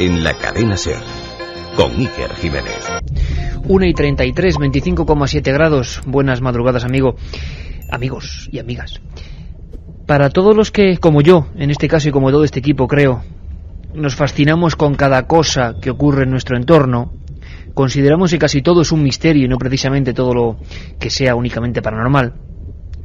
en la cadena SER, con Iker Jiménez. 1:33, 25,7 grados. Buenas madrugadas, amigos y amigas. Para todos los que, como yo, en este caso y como todo este equipo, creo, nos fascinamos con cada cosa que ocurre en nuestro entorno, consideramos que casi todo es un misterio y no precisamente todo lo que sea únicamente paranormal,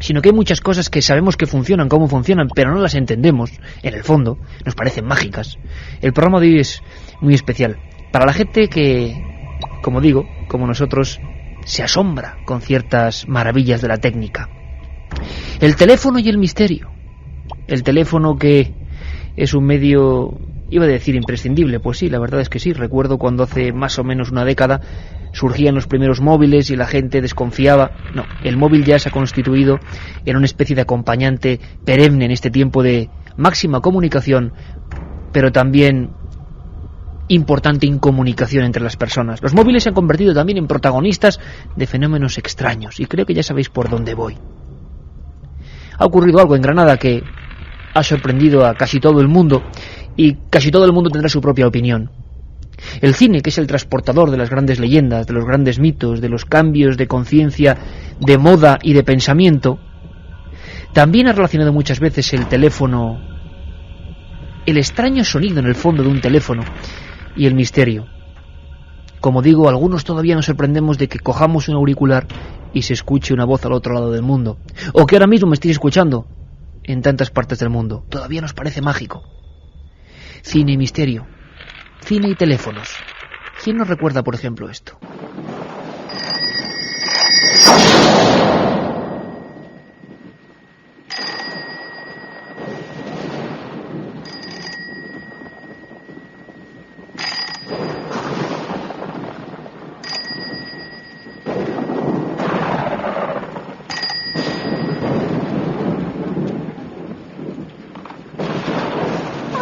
sino que hay muchas cosas que sabemos que funcionan, cómo funcionan, pero no las entendemos, en el fondo, nos parecen mágicas. El programa de hoy es muy especial para la gente que, como digo, como nosotros, se asombra con ciertas maravillas de la técnica. El teléfono y el misterio. El teléfono, que es un medio, iba a decir imprescindible, pues sí, la verdad es que sí. Recuerdo cuando hace más o menos una década surgían los primeros móviles y la gente desconfiaba. No, el móvil ya se ha constituido en una especie de acompañante perenne en este tiempo de máxima comunicación, pero también importante incomunicación entre las personas. Los móviles se han convertido también en protagonistas de fenómenos extraños, y creo que ya sabéis por dónde voy. Ha ocurrido algo en Granada que ha sorprendido a casi todo el mundo, y casi todo el mundo tendrá su propia opinión. El cine, que es el transportador de las grandes leyendas, de los grandes mitos, de los cambios de conciencia, de moda y de pensamiento, también ha relacionado muchas veces el teléfono, el extraño sonido en el fondo de un teléfono, y el misterio. Como digo, algunos todavía nos sorprendemos de que cojamos un auricular y se escuche una voz al otro lado del mundo, o que ahora mismo me estéis escuchando en tantas partes del mundo. Todavía nos parece mágico. Cine y misterio, cine y teléfonos. ¿Quién nos recuerda, por ejemplo, esto?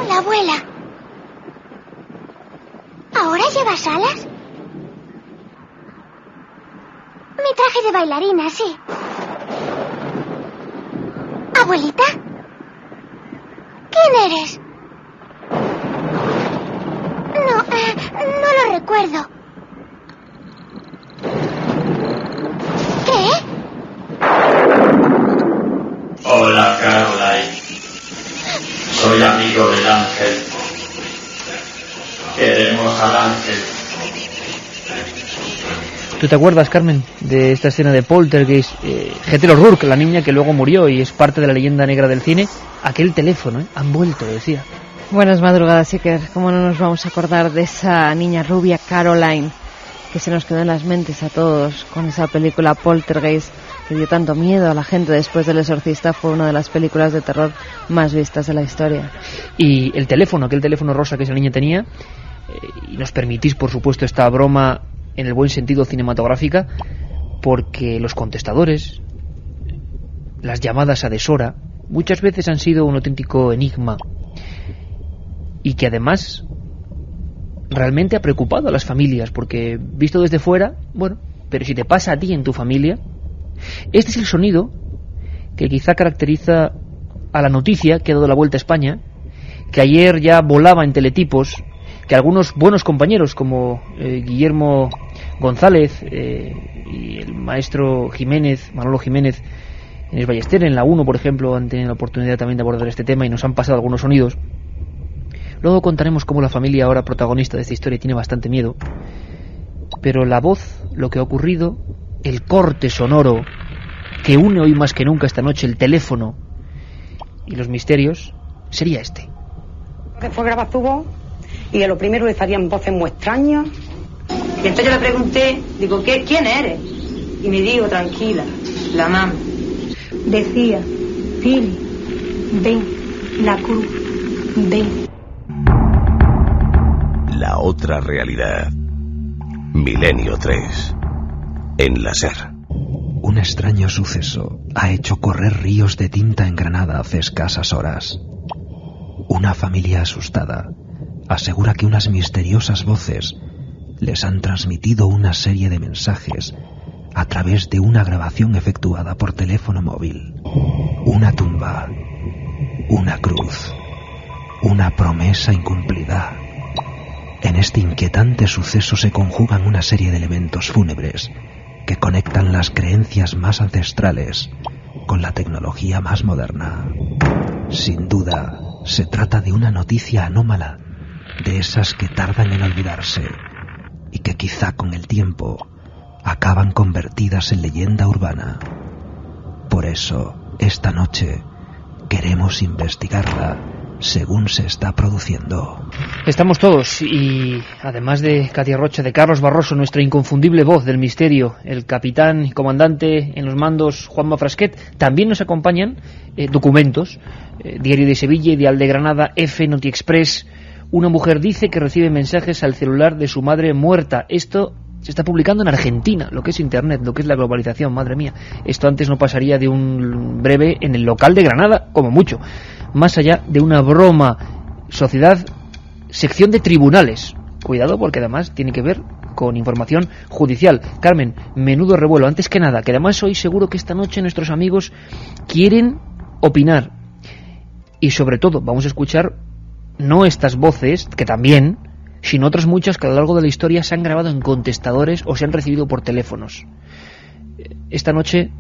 Abuela, ¿ahora llevas alas? Mi traje de bailarina, sí. ¿Abuelita? ¿Quién eres? No lo recuerdo. ¿Qué? Hola, Caroline. Soy amigo del ángel. Queremos al ángel. ¿Tú te acuerdas, Carmen, de esta escena de Poltergeist? Ethel O'Rourke, la niña que luego murió y es parte de la leyenda negra del cine. Aquel teléfono, han vuelto, decía. Buenas madrugadas, Iker. ¿Cómo no nos vamos a acordar de esa niña rubia, Caroline, que se nos quedó en las mentes a todos con esa película Poltergeist, que dio tanto miedo a la gente después del Exorcista? Fue una de las películas de terror más vistas de la historia. Y el teléfono, aquel teléfono rosa que esa niña tenía, y nos permitís, por supuesto, esta broma en el buen sentido cinematográfica, porque los contestadores, las llamadas a deshora, muchas veces han sido un auténtico enigma, y que además realmente ha preocupado a las familias, porque visto desde fuera, bueno, pero si te pasa a ti en tu familia. Este es el sonido que quizá caracteriza a la noticia que ha dado la vuelta a España, que ayer ya volaba en teletipos, que algunos buenos compañeros como Guillermo González y el maestro Jiménez, Manolo Jiménez, en el Ballester, en la 1, por ejemplo, han tenido la oportunidad también de abordar este tema y nos han pasado algunos sonidos. Luego contaremos cómo la familia, ahora protagonista de esta historia, tiene bastante miedo, pero la voz, lo que ha ocurrido, el corte sonoro que une hoy más que nunca esta noche el teléfono y los misterios, sería este. Que fue a grabar tu voz y a lo primero le salían voces muy extrañas. Y entonces yo le pregunté, digo, ¿quién eres? Y me dijo, tranquila, la mamá. Decía, Philly, ven, la cruz, ven. La otra realidad. Milenio 3. En la SER. Un extraño suceso ha hecho correr ríos de tinta en Granada hace escasas horas. Una familia asustada asegura que unas misteriosas voces les han transmitido una serie de mensajes a través de una grabación efectuada por teléfono móvil. Una tumba, una cruz, una promesa incumplida. En este inquietante suceso se conjugan una serie de elementos fúnebres que conectan las creencias más ancestrales con la tecnología más moderna. Sin duda, se trata de una noticia anómala, de esas que tardan en olvidarse y que quizá con el tiempo acaban convertidas en leyenda urbana. Por eso, esta noche queremos investigarla según se está produciendo. Estamos todos, y además de Katia Rocha, de Carlos Barroso, nuestra inconfundible voz del misterio, el capitán y comandante en los mandos Juanma Frasquet, también nos acompañan documentos, Diario de Sevilla, Ideal de Granada, F, NotiExpress. Una mujer dice que recibe mensajes al celular de su madre muerta. Esto se está publicando en Argentina, lo que es Internet, lo que es la globalización, madre mía. Esto antes no pasaría de un breve en el local de Granada, como mucho. Más allá de una broma. Sociedad, sección de tribunales. Cuidado, porque además tiene que ver con información judicial. Carmen, menudo revuelo. Antes que nada, que además hoy seguro que esta noche nuestros amigos quieren opinar. Y sobre todo, vamos a escuchar no estas voces, que también, sino otras muchas que a lo largo de la historia se han grabado en contestadores o se han recibido por teléfonos. Esta noche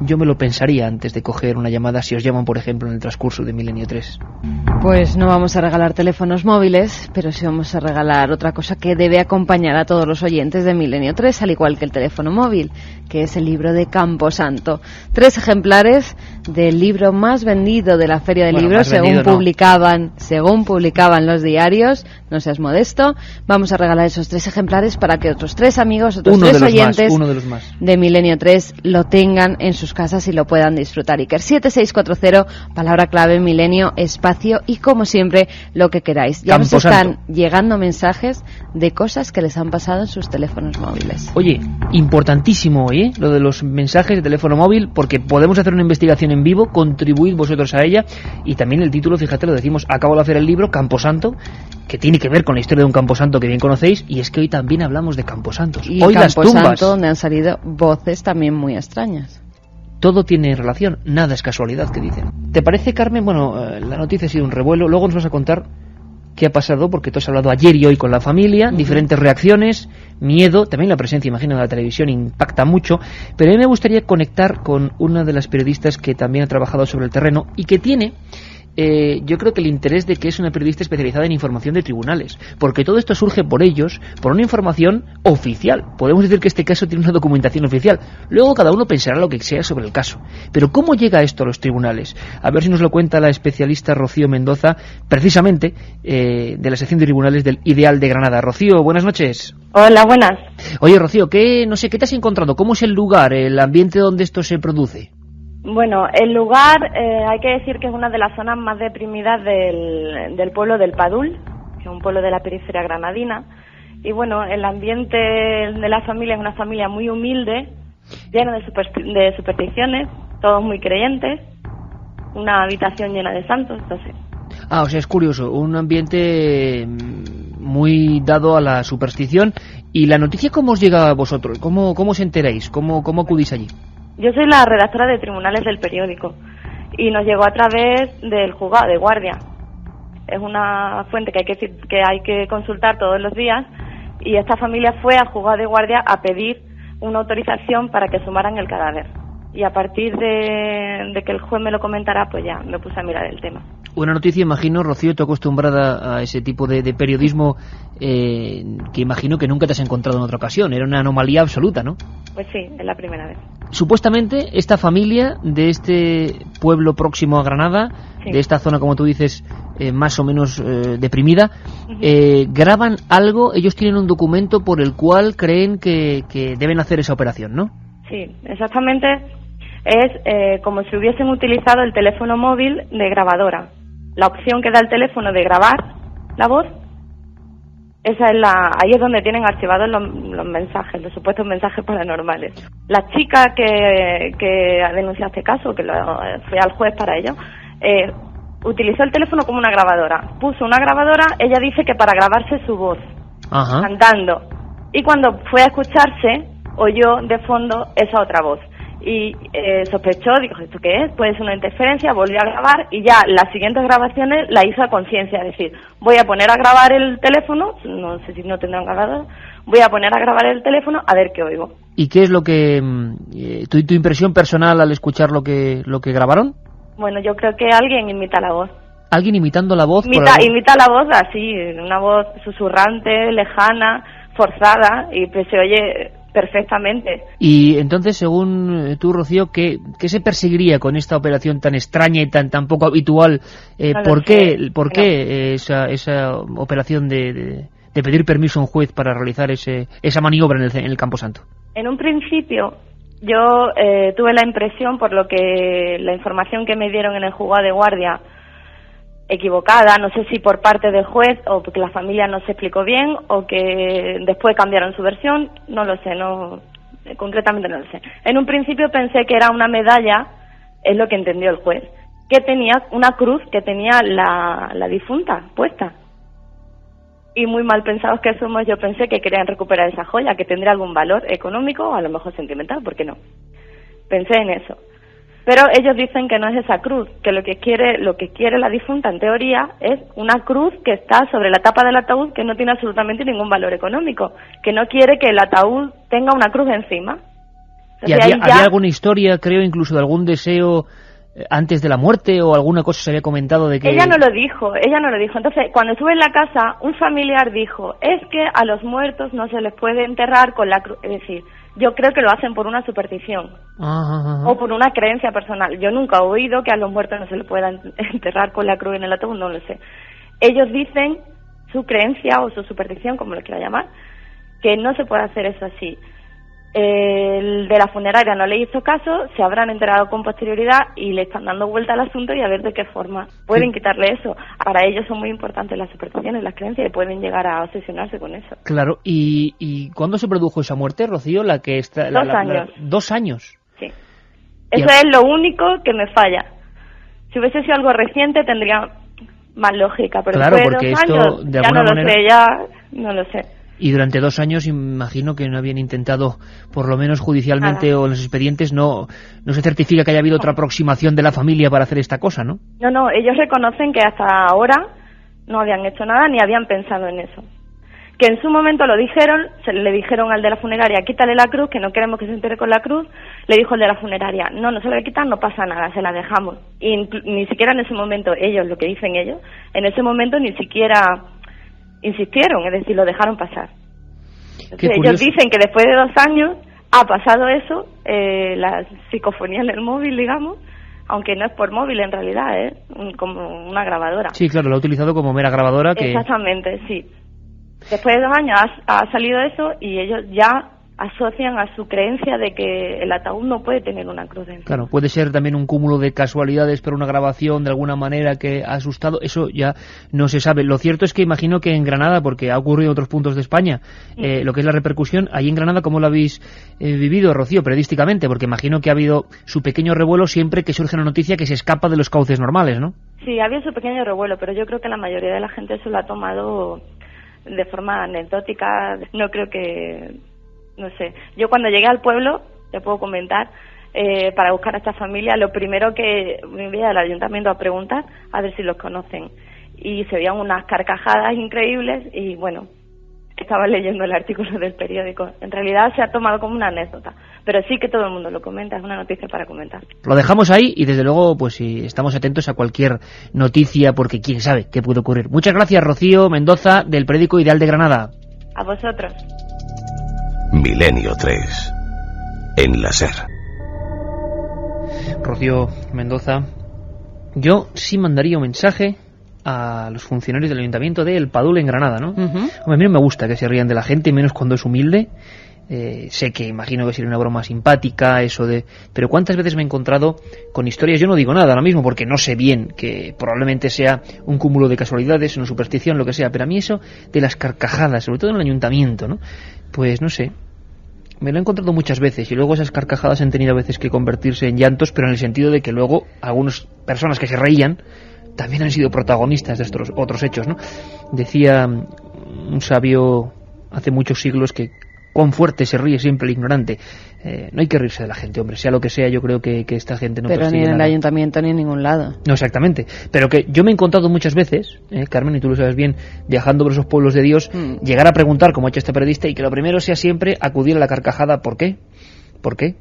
yo me lo pensaría antes de coger una llamada si os llaman, por ejemplo, en el transcurso de Milenio 3. Pues no vamos a regalar teléfonos móviles, pero sí vamos a regalar otra cosa que debe acompañar a todos los oyentes de Milenio 3, al igual que el teléfono móvil, que es el libro de Camposanto. 3 ejemplares del libro más vendido de la Feria del Libro, según publicaban los diarios. No seas modesto. Vamos a regalar esos 3 ejemplares para que otros 3 amigos, otros 3 oyentes de Milenio 3 lo tengan en sus casas y lo puedan disfrutar. Iker 7640, palabra clave, Milenio, espacio y, como siempre, lo que queráis. Ya nos están llegando mensajes de cosas que les han pasado en sus teléfonos móviles. Oye, importantísimo hoy, lo de los mensajes de teléfono móvil, porque podemos hacer una investigación en vivo, contribuid vosotros a ella, y también el título, fíjate, lo decimos, acabo de hacer el libro, Camposanto, que tiene que ver con la historia de un camposanto que bien conocéis, y es que hoy también hablamos de camposantos. Y hoy las tumbas, donde han salido voces también muy extrañas. Todo tiene relación, nada es casualidad, que dicen. ¿Te parece, Carmen? Bueno, la noticia ha sido un revuelo, luego nos vas a contar qué ha pasado, porque tú has hablado ayer y hoy con la familia, diferentes reacciones, miedo, también la presencia, imagino, de la televisión impacta mucho, pero a mí me gustaría conectar con una de las periodistas que también ha trabajado sobre el terreno y que tiene, yo creo que el interés de que es una periodista especializada en información de tribunales, porque todo esto surge por ellos, por una información oficial. Podemos decir que este caso tiene una documentación oficial. Luego cada uno pensará lo que sea sobre el caso. Pero ¿cómo llega esto a los tribunales? A ver si nos lo cuenta la especialista Rocío Mendoza, precisamente de la sección de tribunales del Ideal de Granada. Rocío, buenas noches. Hola, buenas. Oye, Rocío, ¿qué te has encontrado? ¿Cómo es el lugar, el ambiente donde esto se produce? Bueno, el lugar, hay que decir que es una de las zonas más deprimidas del pueblo del Padul, que es un pueblo de la periferia granadina. Y bueno, el ambiente de la familia es una familia muy humilde, llena de supersticiones, todos muy creyentes, una habitación llena de santos, entonces. O sea, es curioso, un ambiente muy dado a la superstición. ¿Y la noticia cómo os llega a vosotros? ¿Cómo os enteráis? ¿Cómo acudís allí? Yo soy la redactora de tribunales del periódico y nos llegó a través del juzgado de guardia. Es una fuente que hay que consultar todos los días, y esta familia fue al juzgado de guardia a pedir una autorización para que sumaran el cadáver. Y a partir de que el juez me lo comentara, pues ya me puse a mirar el tema. Una noticia, imagino, Rocío, tú acostumbrada a ese tipo de periodismo que imagino que nunca te has encontrado en otra ocasión. Era una anomalía absoluta, ¿no? Pues sí, es la primera vez. Supuestamente, esta familia de este pueblo próximo a Granada, sí, de esta zona, como tú dices, más o menos deprimida, graban algo, ellos tienen un documento por el cual creen que deben hacer esa operación, ¿no? Sí, exactamente. Es como si hubiesen utilizado el teléfono móvil de grabadora. La opción que da el teléfono de grabar la voz, esa es ahí es donde tienen archivados los mensajes, los supuestos mensajes paranormales. La chica que ha denunciado este caso, que fue al juez para ello, utilizó el teléfono como una grabadora. Puso una grabadora, ella dice que para grabarse su voz, cantando. Y cuando fue a escucharse, oyó de fondo esa otra voz. y sospechó, dijo, ¿esto qué es? Puede ser una interferencia, volvió a grabar y ya las siguientes grabaciones la hizo a conciencia, es decir, voy a poner a grabar el teléfono, no sé si no tendrán grabador, voy a poner a grabar el teléfono a ver qué oigo. ¿Y qué es lo que tu impresión personal al escuchar lo que grabaron? Bueno, yo creo que alguien imita la voz. ¿Alguien imitando la voz? Imita la voz así, una voz susurrante, lejana, forzada, y pues se oye perfectamente. Y entonces, según tú, Rocío, ¿qué se perseguiría con esta operación tan extraña y tan poco habitual? ¿Por qué esa operación de pedir permiso a un juez para realizar esa maniobra en el Camposanto? En un principio, yo tuve la impresión, por lo que la información que me dieron en el juzgado de guardia, equivocada, no sé si por parte del juez o porque la familia no se explicó bien o que después cambiaron su versión, no lo sé, concretamente no lo sé. En un principio pensé que era una medalla, es lo que entendió el juez, que tenía una cruz que tenía la difunta puesta. Y muy mal pensados que somos, yo pensé que querían recuperar esa joya, que tendría algún valor económico o a lo mejor sentimental, ¿por qué no? Pensé en eso. Pero ellos dicen que no es esa cruz, que lo que quiere la difunta en teoría es una cruz que está sobre la tapa del ataúd, que no tiene absolutamente ningún valor económico, que no quiere que el ataúd tenga una cruz encima. Entonces, ¿y había alguna historia, creo, incluso de algún deseo antes de la muerte o alguna cosa se había comentado de que...? Ella no lo dijo. Entonces, cuando estuve en la casa, un familiar dijo, es que a los muertos no se les puede enterrar con la cruz, es decir, yo creo que lo hacen por una superstición o por una creencia personal. Yo nunca he oído que a los muertos no se les pueda enterrar con la cruz en el ataúd, no lo sé. Ellos dicen, su creencia o su superstición, como lo quiera llamar, que no se puede hacer eso así. El de la funeraria no le hizo caso, se habrán enterado con posterioridad y le están dando vuelta al asunto y a ver de qué forma pueden quitarle eso. Para ellos son muy importantes las supersticiones, las creencias, y pueden llegar a obsesionarse con eso. Claro, ¿y cuándo se produjo esa muerte, Rocío? 2 años. 2 años. Sí. Eso es lo único que me falla. Si hubiese sido algo reciente tendría más lógica, pero claro, después de 2 años de alguna manera... ya no lo sé. Y durante 2 años imagino que no habían intentado, por lo menos judicialmente o en los expedientes, no se certifica que haya habido otra aproximación de la familia para hacer esta cosa, ¿no? No, ellos reconocen que hasta ahora no habían hecho nada ni habían pensado en eso. Que en su momento lo dijeron, le dijeron al de la funeraria, quítale la cruz, que no queremos que se entere con la cruz. Le dijo el de la funeraria, no se la voy a quitar, no pasa nada, se la dejamos. Y ni siquiera en ese momento, ellos, lo que dicen ellos, en ese momento ni siquiera insistieron, es decir, lo dejaron pasar. Entonces, ellos dicen que después de 2 años ha pasado eso, la psicofonía en el móvil, digamos, aunque no es por móvil en realidad, es como una grabadora. Sí, claro, lo ha utilizado como mera grabadora. Exactamente, sí. Después de 2 años ha salido eso y ellos ya asocian a su creencia de que el ataúd no puede tener una cruz encima. Claro, puede ser también un cúmulo de casualidades, pero una grabación de alguna manera que ha asustado, eso ya no se sabe. Lo cierto es que imagino que en Granada, porque ha ocurrido en otros puntos de España, lo que es la repercusión, ahí en Granada, ¿cómo lo habéis vivido, Rocío, periodísticamente? Porque imagino que ha habido su pequeño revuelo siempre que surge una noticia que se escapa de los cauces normales, ¿no? Sí, había su pequeño revuelo, pero yo creo que la mayoría de la gente eso lo ha tomado de forma anecdótica. No creo que... No sé, yo cuando llegué al pueblo, te puedo comentar, para buscar a esta familia, lo primero que me iba al ayuntamiento a preguntar, a ver si los conocen. Y se veían unas carcajadas increíbles y bueno, estaba leyendo el artículo del periódico. En realidad se ha tomado como una anécdota, pero sí que todo el mundo lo comenta, es una noticia para comentar. Lo dejamos ahí y desde luego pues sí, estamos atentos a cualquier noticia porque quién sabe qué puede ocurrir. Muchas gracias, Rocío Mendoza, del periódico Ideal de Granada. A vosotros. Milenio 3 en la SER. Rocío Mendoza, yo sí mandaría un mensaje a los funcionarios del Ayuntamiento de El Padul en Granada, ¿no? Hombre, a mí no me gusta que se rían de la gente, menos cuando es humilde. Sé que imagino que sería una broma simpática, eso de... Pero ¿cuántas veces me he encontrado con historias? Yo no digo nada ahora mismo porque no sé bien, que probablemente sea un cúmulo de casualidades, una superstición, lo que sea, pero a mí eso de las carcajadas, sobre todo en el Ayuntamiento, ¿no? Pues no sé, me lo he encontrado muchas veces y luego esas carcajadas han tenido a veces que convertirse en llantos, pero en el sentido de que luego algunas personas que se reían también han sido protagonistas de estos otros hechos, ¿no? Decía un sabio hace muchos siglos que cuán fuerte se ríe siempre el ignorante. No hay que reírse de la gente, hombre, sea lo que sea, yo creo que esta gente no pero persigue ni en el nada. ayuntamiento ni en ningún lado. No, exactamente. Pero que yo me he encontrado muchas veces, Carmen, y tú lo sabes bien, viajando por esos pueblos de Dios, llegar a preguntar, como ha hecho este periodista, y que lo primero sea siempre acudir a la carcajada. ¿Por qué? ¿Por qué?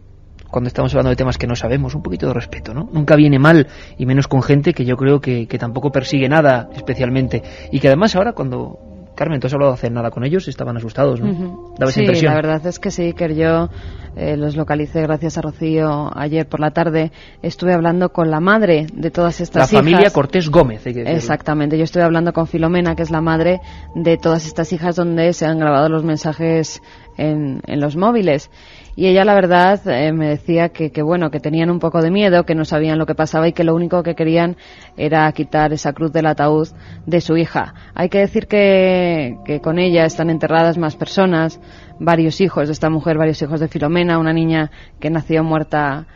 Cuando estamos hablando de temas que no sabemos, un poquito de respeto, ¿no? Nunca viene mal, y menos con gente que yo creo que tampoco persigue nada especialmente. Y que además ahora cuando... Carmen, ¿tú has hablado de hacer nada con ellos? Estaban asustados, ¿no? Daba esa impresión. Sí, la verdad es que sí, que yo los localicé gracias a Rocío ayer por la tarde. Estuve hablando con la madre de todas estas hijas. La familia Cortés Gómez, hay que decirlo. Exactamente, yo estuve hablando con Filomena, que es la madre de todas estas hijas, donde se han grabado los mensajes en los móviles. Y ella, la verdad, me decía que bueno, que tenían un poco de miedo, que no sabían lo que pasaba y que lo único que querían era quitar esa cruz del ataúd de su hija. Hay que decir que con ella están enterradas más personas, varios hijos de esta mujer, varios hijos de Filomena, una niña que nació muerta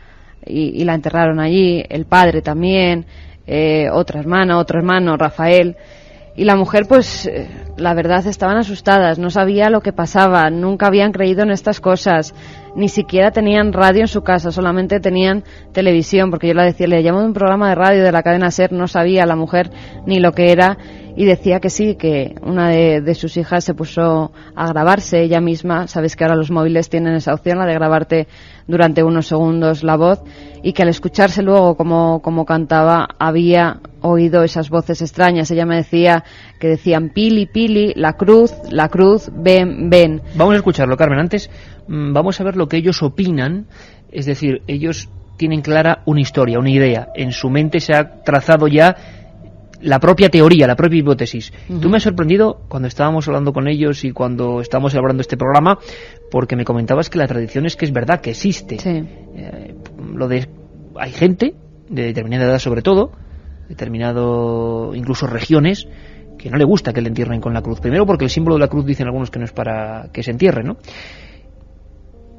y la enterraron allí, el padre también, otro hermano, Rafael. Y la mujer, pues, la verdad, estaban asustadas, no sabía lo que pasaba, nunca habían creído en estas cosas, ni siquiera tenían radio en su casa, solamente tenían televisión, porque yo le decía, le llamo de un programa de radio de la cadena SER, no sabía la mujer ni lo que era, y decía que sí, que una de sus hijas se puso a grabarse ella misma. Sabes que ahora los móviles tienen esa opción, la de grabarte durante unos segundos la voz, y que al escucharse luego como cantaba había oído esas voces extrañas. Ella me decía que decían Pili, Pili, la cruz, ven, ven. Vamos a escucharlo, Carmen. Antes vamos a ver lo que ellos opinan, es decir, ellos tienen clara una historia, una idea. En su mente se ha trazado ya la propia teoría, la propia hipótesis. Tú me has sorprendido cuando estábamos hablando con ellos y cuando estábamos elaborando este programa, porque me comentabas que la tradición es verdad, que existe. Sí. Hay gente de determinada edad, sobre todo, incluso regiones, que no le gusta que le entierren con la cruz. Primero porque el símbolo de la cruz dicen algunos que no es para que se entierre, ¿no?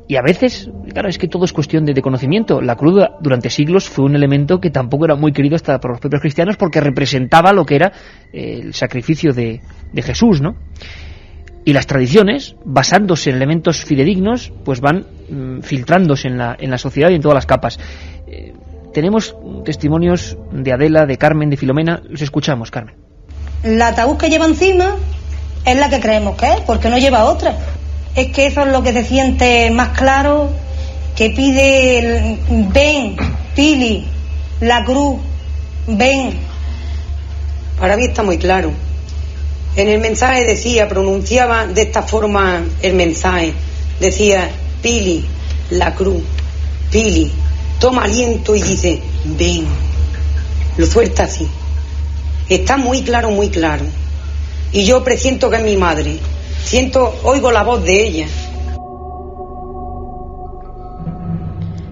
Y a veces, claro, es que todo es cuestión de conocimiento. La cruz durante siglos fue un elemento que tampoco era muy querido hasta por los propios cristianos, porque representaba lo que era el sacrificio de Jesús, ¿no? Y las tradiciones, basándose en elementos fidedignos, pues van filtrándose en la sociedad y en todas las capas. Tenemos testimonios de Adela, de Carmen, de Filomena. Los escuchamos, Carmen. La ataúd que lleva encima es la que creemos que es, porque no lleva otra. Es que eso es lo que se siente más claro, que pide ven, Pili, la cruz, ven. Para mí está muy claro. En el mensaje pronunciaba de esta forma el mensaje. Decía, Pili, la cruz, Pili. Toma aliento y dice, ven. Lo suelta así. Está muy claro, muy claro. Y yo presiento que es mi madre. Oigo la voz de ella.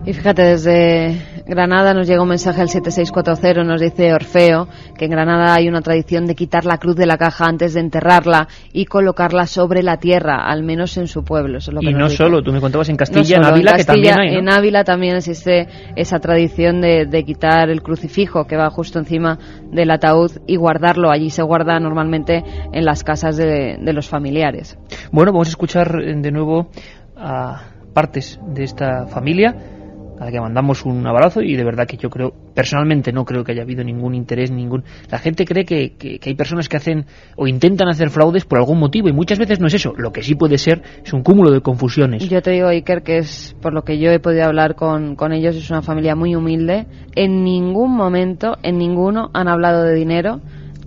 Y fíjate, desde Granada nos llega un mensaje al 7640, nos dice Orfeo que en Granada hay una tradición de quitar la cruz de la caja antes de enterrarla y colocarla sobre la tierra, al menos en su pueblo. Eso es lo que y nos no dice. Solo, tú me contabas en Castilla, no solo, en Ávila, en Castilla, que también hay, ¿no? En Ávila también existe esa tradición de quitar el crucifijo que va justo encima del ataúd y guardarlo. Allí se guarda normalmente en las casas de los familiares. Bueno, vamos a escuchar de nuevo a partes de esta familia, a la que mandamos un abrazo, y de verdad que yo creo, personalmente no creo que haya habido ningún interés, La gente cree que hay personas que hacen o intentan hacer fraudes por algún motivo, y muchas veces no es eso. Lo que sí puede ser es un cúmulo de confusiones. Yo te digo, Iker, que es por lo que yo he podido hablar con ellos, es una familia muy humilde. En ningún momento, en ninguno, han hablado de dinero,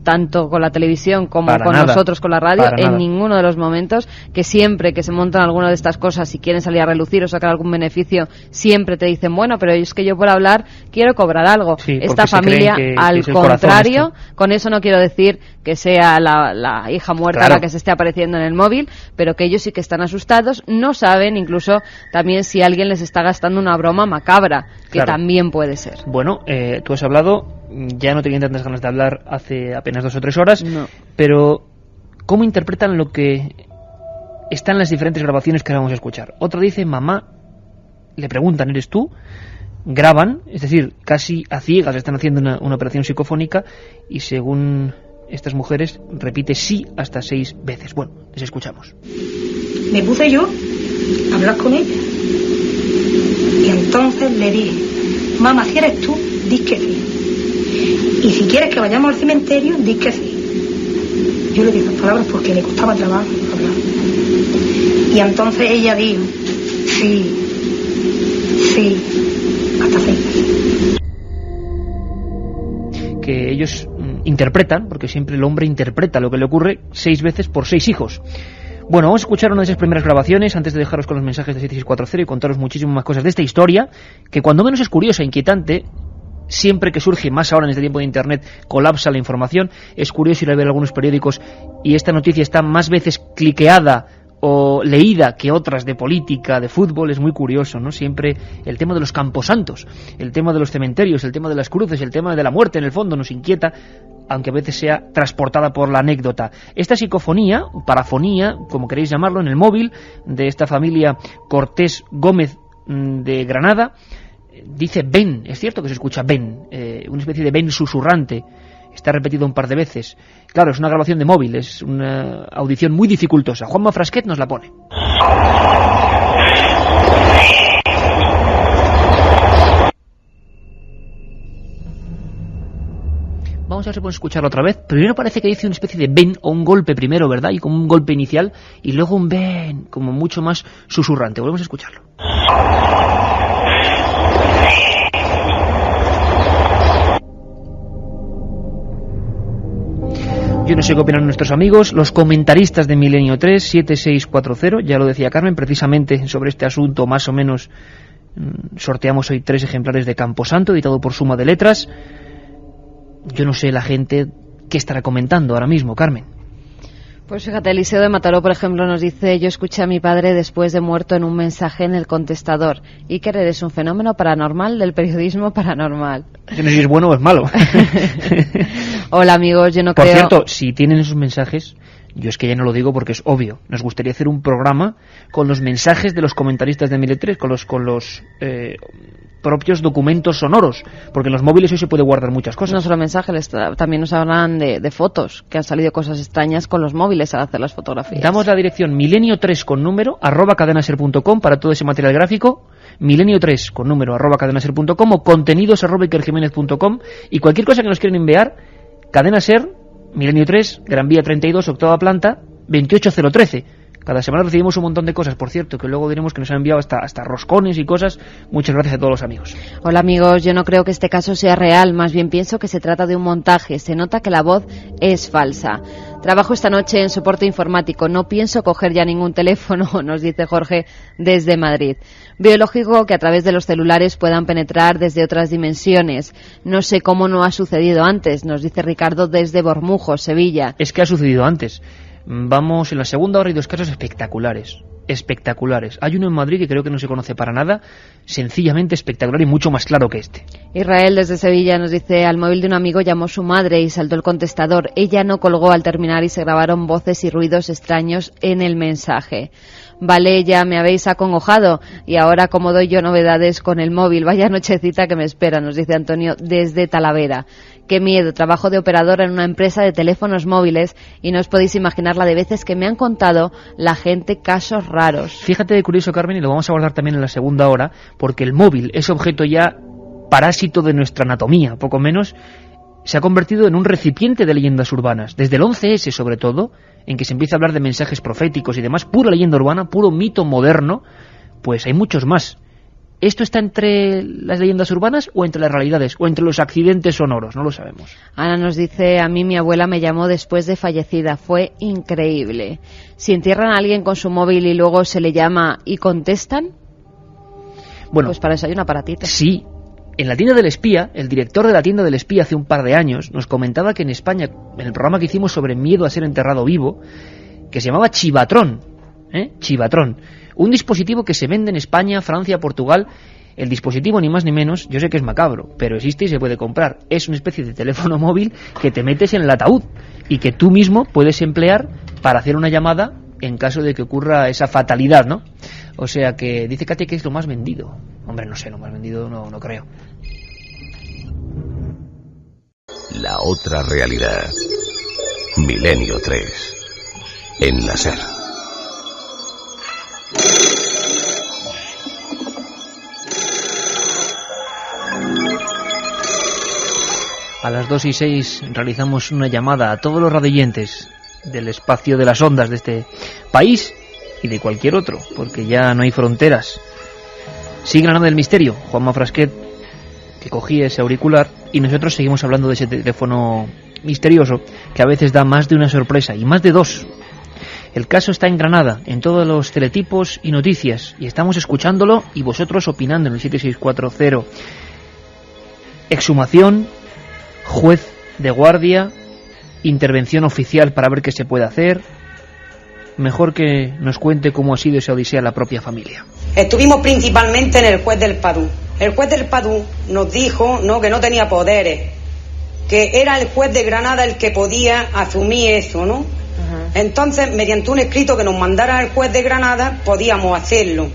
tanto con la televisión como para con nada, nosotros con la radio, en nada. ninguno de los momentos. Que siempre que se montan alguna de estas cosas, si quieren salir a relucir o sacar algún beneficio, siempre te dicen, bueno, pero es que yo por hablar quiero cobrar algo. Sí, esta familia, al es el corazón contrario, con eso no quiero decir que sea la hija muerta, claro, la que se esté apareciendo en el móvil, pero que ellos sí que están asustados, no saben incluso también si alguien les está gastando una broma macabra, que claro, también puede ser. Bueno, tú has hablado, ya no tenía tantas ganas de hablar hace apenas 2 o 3 horas, No. Pero ¿cómo interpretan lo que está en las diferentes grabaciones que vamos a escuchar? Otro dice, mamá, le preguntan, ¿eres tú? Graban, es decir, casi a ciegas están haciendo una operación psicofónica, y según estas mujeres repite sí hasta 6 veces. Bueno, les escuchamos. Me puse yo hablar con ella. Y entonces le dije, mamá, si eres tú, di que sí. Y si quieres que vayamos al cementerio, di que sí. Yo le dije las palabras porque le costaba trabajo hablar. Y entonces ella dijo, sí, hasta 6 veces. Que ellos interpretan, porque siempre el hombre interpreta lo que le ocurre 6 veces por 6 hijos. Bueno, vamos a escuchar una de esas primeras grabaciones antes de dejaros con los mensajes de 7640 y contaros muchísimas más cosas de esta historia, que cuando menos es curiosa e inquietante. Siempre que surge, más ahora en este tiempo de Internet, colapsa la información. Es curioso ir a ver algunos periódicos y esta noticia está más veces cliqueada o leída que otras de política, de fútbol. Es muy curioso, ¿no? Siempre el tema de los camposantos, el tema de los cementerios, el tema de las cruces, el tema de la muerte, en el fondo nos inquieta, aunque a veces sea transportada por la anécdota. Esta psicofonía, parafonía, como queréis llamarlo, en el móvil de esta familia Cortés Gómez de Granada, dice ven, es cierto que se escucha ven, una especie de ven susurrante. Está repetido un par de veces. Claro, es una grabación de móvil, es una audición muy dificultosa. Juanma Frasquet nos la pone. Vamos a ver si podemos escucharlo otra vez. Primero parece que dice una especie de ven o un golpe primero, ¿verdad? Y como un golpe inicial, y luego un ven, como mucho más susurrante. Volvemos a escucharlo. Yo no sé qué opinan nuestros amigos, los comentaristas de Milenio 3, 7640, ya lo decía Carmen, precisamente sobre este asunto más o menos sorteamos hoy 3 ejemplares de Camposanto, editado por Suma de Letras. Yo no sé la gente qué estará comentando ahora mismo, Carmen. Pues fíjate, Eliseo de Mataró, por ejemplo, nos dice: yo escuché a mi padre después de muerto en un mensaje en el contestador. Iker, eres un fenómeno paranormal del periodismo paranormal. Yo no sé si es bueno o es malo. Hola amigos, yo no creo... Por cierto, si tienen esos mensajes, yo es que ya no lo digo porque es obvio. Nos gustaría hacer un programa con los mensajes de los comentaristas de Milenio 3, con los propios documentos sonoros, porque en los móviles hoy se puede guardar muchas cosas. No solo mensajes, también nos hablan de fotos, que han salido cosas extrañas con los móviles al hacer las fotografías. Damos la dirección milenio3 con número @cadenaser.com para todo ese material gráfico, milenio3 con número @cadenaser.com o contenidos@ikerjimenez.com, y cualquier cosa que nos quieran enviar, Cadena Ser, Milenio 3, Gran Vía 32, octava planta, 28013. Cada semana recibimos un montón de cosas, por cierto, que luego diremos que nos han enviado hasta roscones y cosas. Muchas gracias a todos los amigos. Hola amigos, yo no creo que este caso sea real, más bien pienso que se trata de un montaje. Se nota que la voz es falsa. Trabajo esta noche en soporte informático, no pienso coger ya ningún teléfono, nos dice Jorge desde Madrid. Veo lógico que a través de los celulares puedan penetrar desde otras dimensiones. No sé cómo no ha sucedido antes, nos dice Ricardo desde Bormujos, Sevilla. Es que ha sucedido antes. Vamos, en la segunda hora hay 2 casos espectaculares. Hay uno en Madrid que creo que no se conoce para nada, sencillamente espectacular y mucho más claro que este. Israel desde Sevilla nos dice: al móvil de un amigo llamó su madre y saltó el contestador. Ella no colgó al terminar y se grabaron voces y ruidos extraños en el mensaje. Vale, ya me habéis acongojado y ahora como doy yo novedades con el móvil, vaya nochecita que me espera, nos dice Antonio desde Talavera. Qué miedo, trabajo de operador en una empresa de teléfonos móviles y no os podéis imaginar la de veces que me han contado la gente casos raros. Fíjate de curioso, Carmen, y lo vamos a abordar también en la segunda hora, porque el móvil, ese objeto ya parásito de nuestra anatomía, poco menos, se ha convertido en un recipiente de leyendas urbanas. Desde el 11S, sobre todo, en que se empieza a hablar de mensajes proféticos y demás, pura leyenda urbana, puro mito moderno, pues hay muchos más. ¿Esto está entre las leyendas urbanas o entre las realidades o entre los accidentes sonoros? No lo sabemos. Ana nos dice: a mí mi abuela me llamó después de fallecida, fue increíble. Si entierran a alguien con su móvil y luego se le llama y contestan, bueno, pues para eso hay un aparatito. Sí. En la tienda del espía, el director de la tienda del espía hace un par de años nos comentaba que en España, en el programa que hicimos sobre miedo a ser enterrado vivo, que se llamaba Chivatrón, Chivatrón, un dispositivo que se vende en España, Francia, Portugal. El dispositivo, ni más ni menos, yo sé que es macabro, pero existe y se puede comprar. Es una especie de teléfono móvil que te metes en el ataúd y que tú mismo puedes emplear para hacer una llamada en caso de que ocurra esa fatalidad, ¿no? O sea que dice Katia que es lo más vendido. Hombre, no sé, lo más vendido no creo. La otra realidad. Milenio 3. En la Ser. A las 2:06 realizamos una llamada a todos los radioyentes del espacio de las ondas de este país y de cualquier otro, porque ya no hay fronteras. Sigue la nave del misterio, Juanma Frasquet, que cogía ese auricular, y nosotros seguimos hablando de ese teléfono misterioso que a veces da más de una sorpresa, y más de dos. El caso está en Granada, en todos los teletipos y noticias, y estamos escuchándolo y vosotros opinando en el 7640. Exhumación, juez de guardia, intervención oficial para ver qué se puede hacer. Mejor que nos cuente cómo ha sido esa odisea a la propia familia. Estuvimos principalmente en el juez del Padú. El juez del Padú nos dijo que no tenía poderes, que era el juez de Granada el que podía asumir eso, ¿no? Entonces, mediante un escrito que nos mandara el juez de Granada, podíamos hacerlo.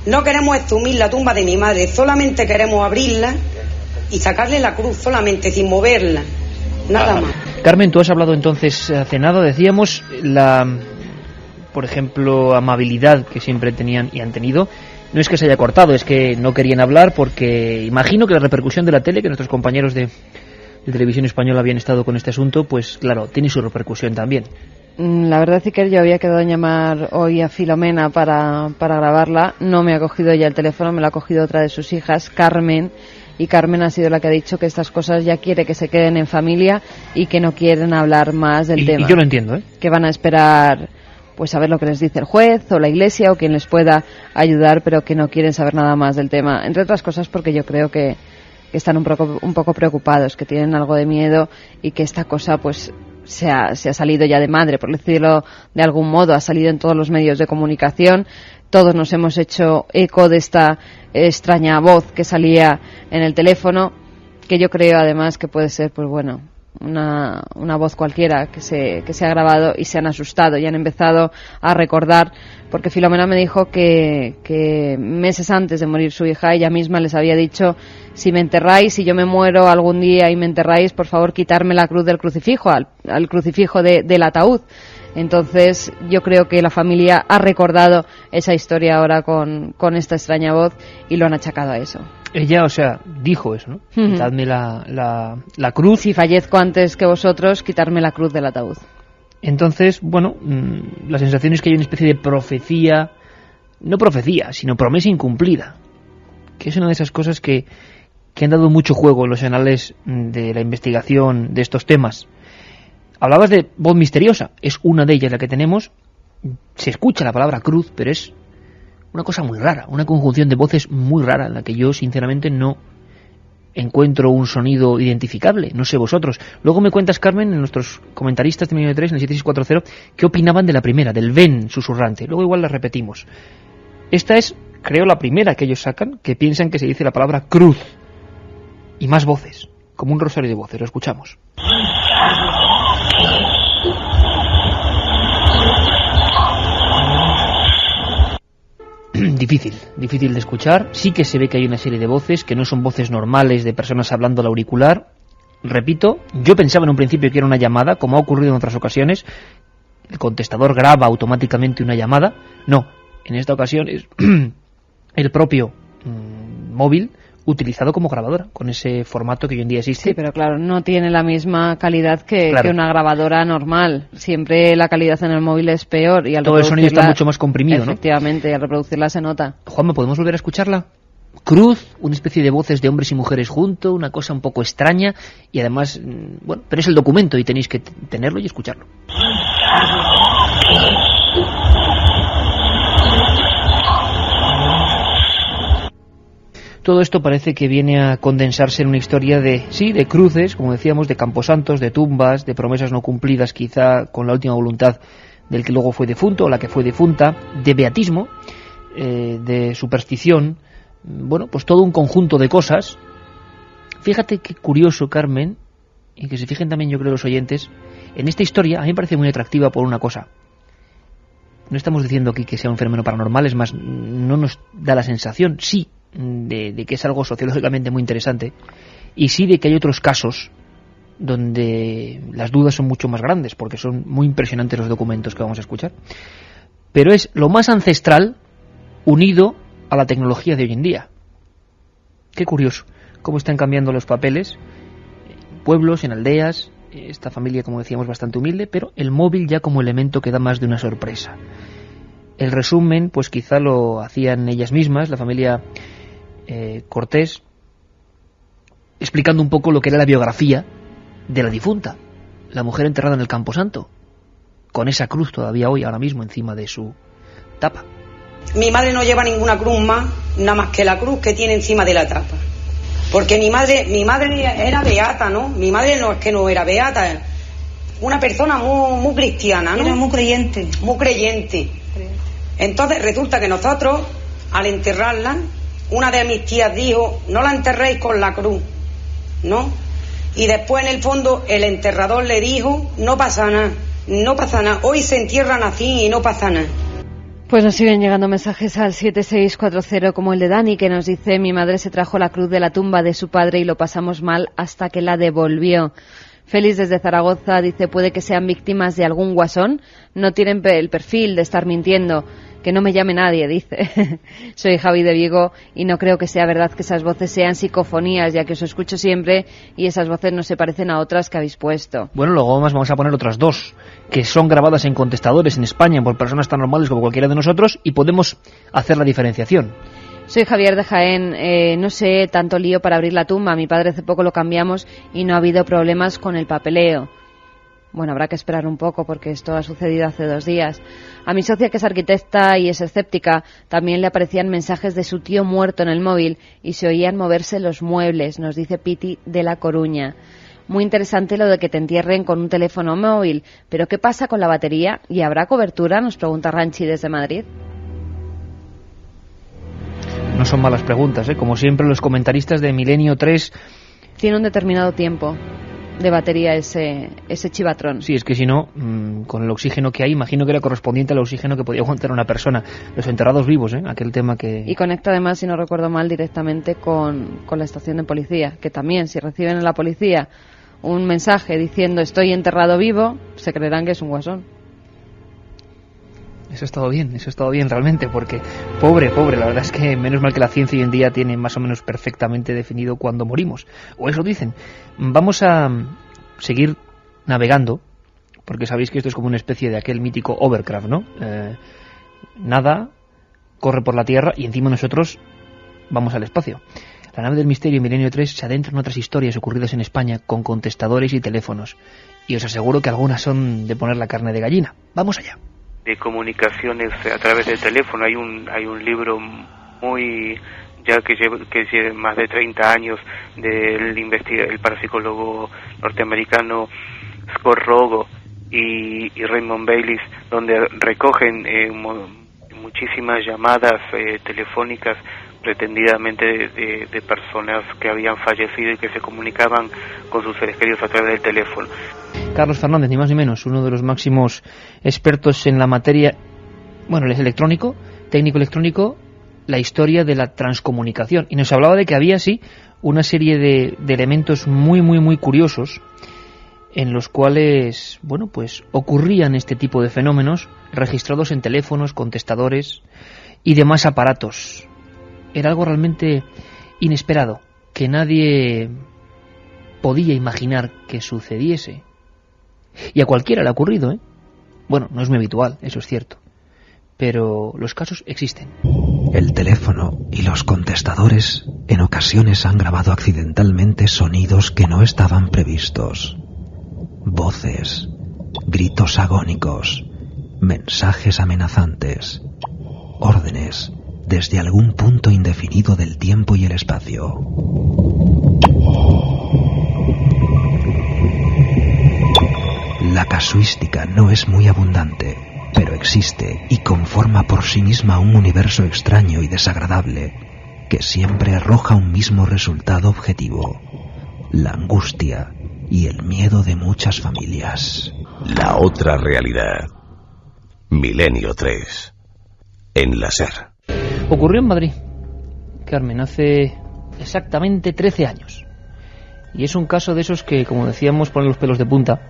No queremos exhumir la tumba de mi madre, solamente queremos abrirla y sacarle la cruz, solamente, sin moverla, nada más. Carmen, tú has hablado entonces hace nada, decíamos, por ejemplo, amabilidad que siempre tenían y han tenido. No es que se haya cortado, es que no querían hablar porque imagino que la repercusión de la tele, que nuestros compañeros de Televisión Española habían estado con este asunto, pues claro, tiene su repercusión también. La verdad es que yo había quedado en llamar hoy a Filomena para grabarla. No me ha cogido ella el teléfono, me lo ha cogido otra de sus hijas, Carmen, y Carmen ha sido la que ha dicho que estas cosas ya quiere que se queden en familia y que no quieren hablar más del tema. Y yo lo entiendo, ¿eh? Que van a esperar pues a ver lo que les dice el juez o la iglesia o quien les pueda ayudar, pero que no quieren saber nada más del tema, entre otras cosas porque yo creo que están un poco preocupados, que tienen algo de miedo y que esta cosa pues se ha salido ya de madre, por decirlo de algún modo, ha salido en todos los medios de comunicación. Todos nos hemos hecho eco de esta extraña voz que salía en el teléfono, que yo creo además que puede ser, pues bueno, una voz cualquiera que se ha grabado, y se han asustado y han empezado a recordar, porque Filomena me dijo que meses antes de morir su hija ella misma les había dicho: si me enterráis, si yo me muero algún día y me enterráis, por favor quitarme la cruz del crucifijo, al crucifijo del ataúd. Entonces yo creo que la familia ha recordado esa historia ahora con esta extraña voz y lo han achacado a eso. Ella, o sea, dijo eso, ¿no? Quitadme la cruz. Si fallezco antes que vosotros, quitarme la cruz del ataúd. Entonces, bueno, la sensación es que hay una especie de profecía, no profecía, sino promesa incumplida, que es una de esas cosas que han dado mucho juego en los anales de la investigación de estos temas. Hablabas de voz misteriosa, es una de ellas la que tenemos. Se escucha la palabra cruz, pero es una cosa muy rara, una conjunción de voces muy rara, en la que yo sinceramente no encuentro un sonido identificable. No sé vosotros. Luego me cuentas, Carmen, en nuestros comentaristas de Milenio 3, en el 7640, qué opinaban de la primera, del ven susurrante. Luego igual la repetimos. Esta es, creo, la primera que ellos sacan, que piensan que se dice la palabra cruz. Y más voces, como un rosario de voces. Lo escuchamos. Difícil de escuchar. Sí que se ve que hay una serie de voces que no son voces normales de personas hablando al auricular. Repito, yo pensaba en un principio que era una llamada, como ha ocurrido en otras ocasiones. El contestador graba automáticamente una llamada. No, en esta ocasión es el propio móvil utilizado como grabadora, con ese formato que hoy en día existe. Sí, pero claro, no tiene la misma calidad que una grabadora normal. Siempre la calidad en el móvil es peor. Y al todo el sonido está mucho más comprimido, efectivamente, y al reproducirla se nota. Juanma, ¿podemos volver a escucharla? Cruz, una especie de voces de hombres y mujeres junto, una cosa un poco extraña, y además, bueno, pero es el documento y tenéis que tenerlo y escucharlo. Todo esto parece que viene a condensarse en una historia de cruces, como decíamos, de camposantos, de tumbas, de promesas no cumplidas, quizá con la última voluntad del que luego fue difunto o la que fue difunta, de beatismo, de superstición, bueno, pues todo un conjunto de cosas. Fíjate qué curioso, Carmen, y que se fijen también, yo creo, los oyentes, en esta historia a mí me parece muy atractiva por una cosa. No estamos diciendo aquí que sea un fenómeno paranormal, es más, no nos da la sensación, sí, de que es algo sociológicamente muy interesante, y sí de que hay otros casos donde las dudas son mucho más grandes, porque son muy impresionantes los documentos que vamos a escuchar. Pero es lo más ancestral unido a la tecnología de hoy en día. Qué curioso cómo están cambiando los papeles. pueblos, en aldeas. Esta familia, como decíamos, bastante humilde, pero el móvil ya como elemento que da más de una sorpresa. El resumen, pues quizá lo hacían ellas mismas, la familia Cortés, explicando un poco lo que era la biografía de la difunta, la mujer enterrada en el Camposanto, con esa cruz todavía hoy, ahora mismo, encima de su tapa. Mi madre no lleva ninguna cruz más, nada más que la cruz que tiene encima de la tapa. Porque mi madre era beata, ¿no? Mi madre no es que no era beata, una persona muy cristiana, ¿no? Era muy creyente. Muy creyente. Entonces resulta que nosotros, al enterrarla, una de mis tías dijo, no la enterréis con la cruz, ¿no? Y después, en el fondo, el enterrador le dijo, no pasa nada, no pasa nada, hoy se entierran así y no pasa nada. Pues nos siguen llegando mensajes al 7640, como el de Dani, que nos dice: mi madre se trajo la cruz de la tumba de su padre y lo pasamos mal hasta que la devolvió. Félix desde Zaragoza dice: puede que sean víctimas de algún guasón, no tienen el perfil de estar mintiendo, que no me llame nadie, dice. Soy Javi de Vigo y no creo que sea verdad que esas voces sean psicofonías, ya que os escucho siempre y esas voces no se parecen a otras que habéis puesto. Bueno, luego más vamos a poner otras dos, que son grabadas en contestadores en España por personas tan normales como cualquiera de nosotros, y podemos hacer la diferenciación. Soy Javier de Jaén, no sé, tanto lío para abrir la tumba. Mi padre hace poco lo cambiamos y no ha habido problemas con el papeleo. Bueno, habrá que esperar un poco porque esto ha sucedido hace 2 días. A mi socia, que es arquitecta y es escéptica, también le aparecían mensajes de su tío muerto en el móvil y se oían moverse los muebles, nos dice Piti de La Coruña. Muy interesante lo de que te entierren con un teléfono móvil, pero ¿qué pasa con la batería? ¿Y habrá cobertura?, nos pregunta Ranchi desde Madrid. No son malas preguntas, ¿eh? Como siempre, los comentaristas de Milenio 3... Tiene un determinado tiempo de batería ese chivatrón. Sí, es que si no, con el oxígeno que hay, imagino que era correspondiente al oxígeno que podía aguantar una persona. Los enterrados vivos, aquel tema que... Y conecta además, si no recuerdo mal, directamente con la estación de policía, que también, si reciben en la policía un mensaje diciendo estoy enterrado vivo, se creerán que es un guasón. Eso ha estado bien realmente, porque pobre, la verdad es que menos mal que la ciencia hoy en día tiene más o menos perfectamente definido cuándo morimos, o eso dicen. Vamos a seguir navegando, porque sabéis que esto es como una especie de aquel mítico Overcraft, ¿no? Nada, corre por la Tierra y encima nosotros vamos al espacio. La nave del misterio Milenio 3 se adentra en otras historias ocurridas en España con contestadores y teléfonos, y os aseguro que algunas son de poner la carne de gallina. Vamos allá. De comunicaciones a través del teléfono. Hay un libro muy ya que lleva más de 30 años el parapsicólogo norteamericano Scott Rogo y Raymond Baylis, donde recogen muchísimas llamadas telefónicas pretendidamente de personas que habían fallecido y que se comunicaban con sus seres queridos a través del teléfono. Carlos Fernández, ni más ni menos, uno de los máximos expertos en la materia, bueno, él es electrónico, técnico electrónico, la historia de la transcomunicación, y nos hablaba de que había, sí, una serie de elementos muy curiosos en los cuales, bueno, pues ocurrían este tipo de fenómenos registrados en teléfonos, contestadores y demás aparatos. Era algo realmente inesperado, que nadie podía imaginar que sucediese. Y a cualquiera le ha ocurrido, ¿eh? Bueno, no es muy habitual, eso es cierto, pero los casos existen. El teléfono y los contestadores en ocasiones han grabado accidentalmente sonidos que no estaban previstos. Voces, gritos agónicos, mensajes amenazantes, órdenes desde algún punto indefinido del tiempo y el espacio. La casuística no es muy abundante, pero existe y conforma por sí misma un universo extraño y desagradable que siempre arroja un mismo resultado objetivo: la angustia y el miedo de muchas familias. La otra realidad. Milenio 3. En la SER. Ocurrió en Madrid, Carmen, hace exactamente 13 años. Y es un caso de esos que, como decíamos, ponen los pelos de punta.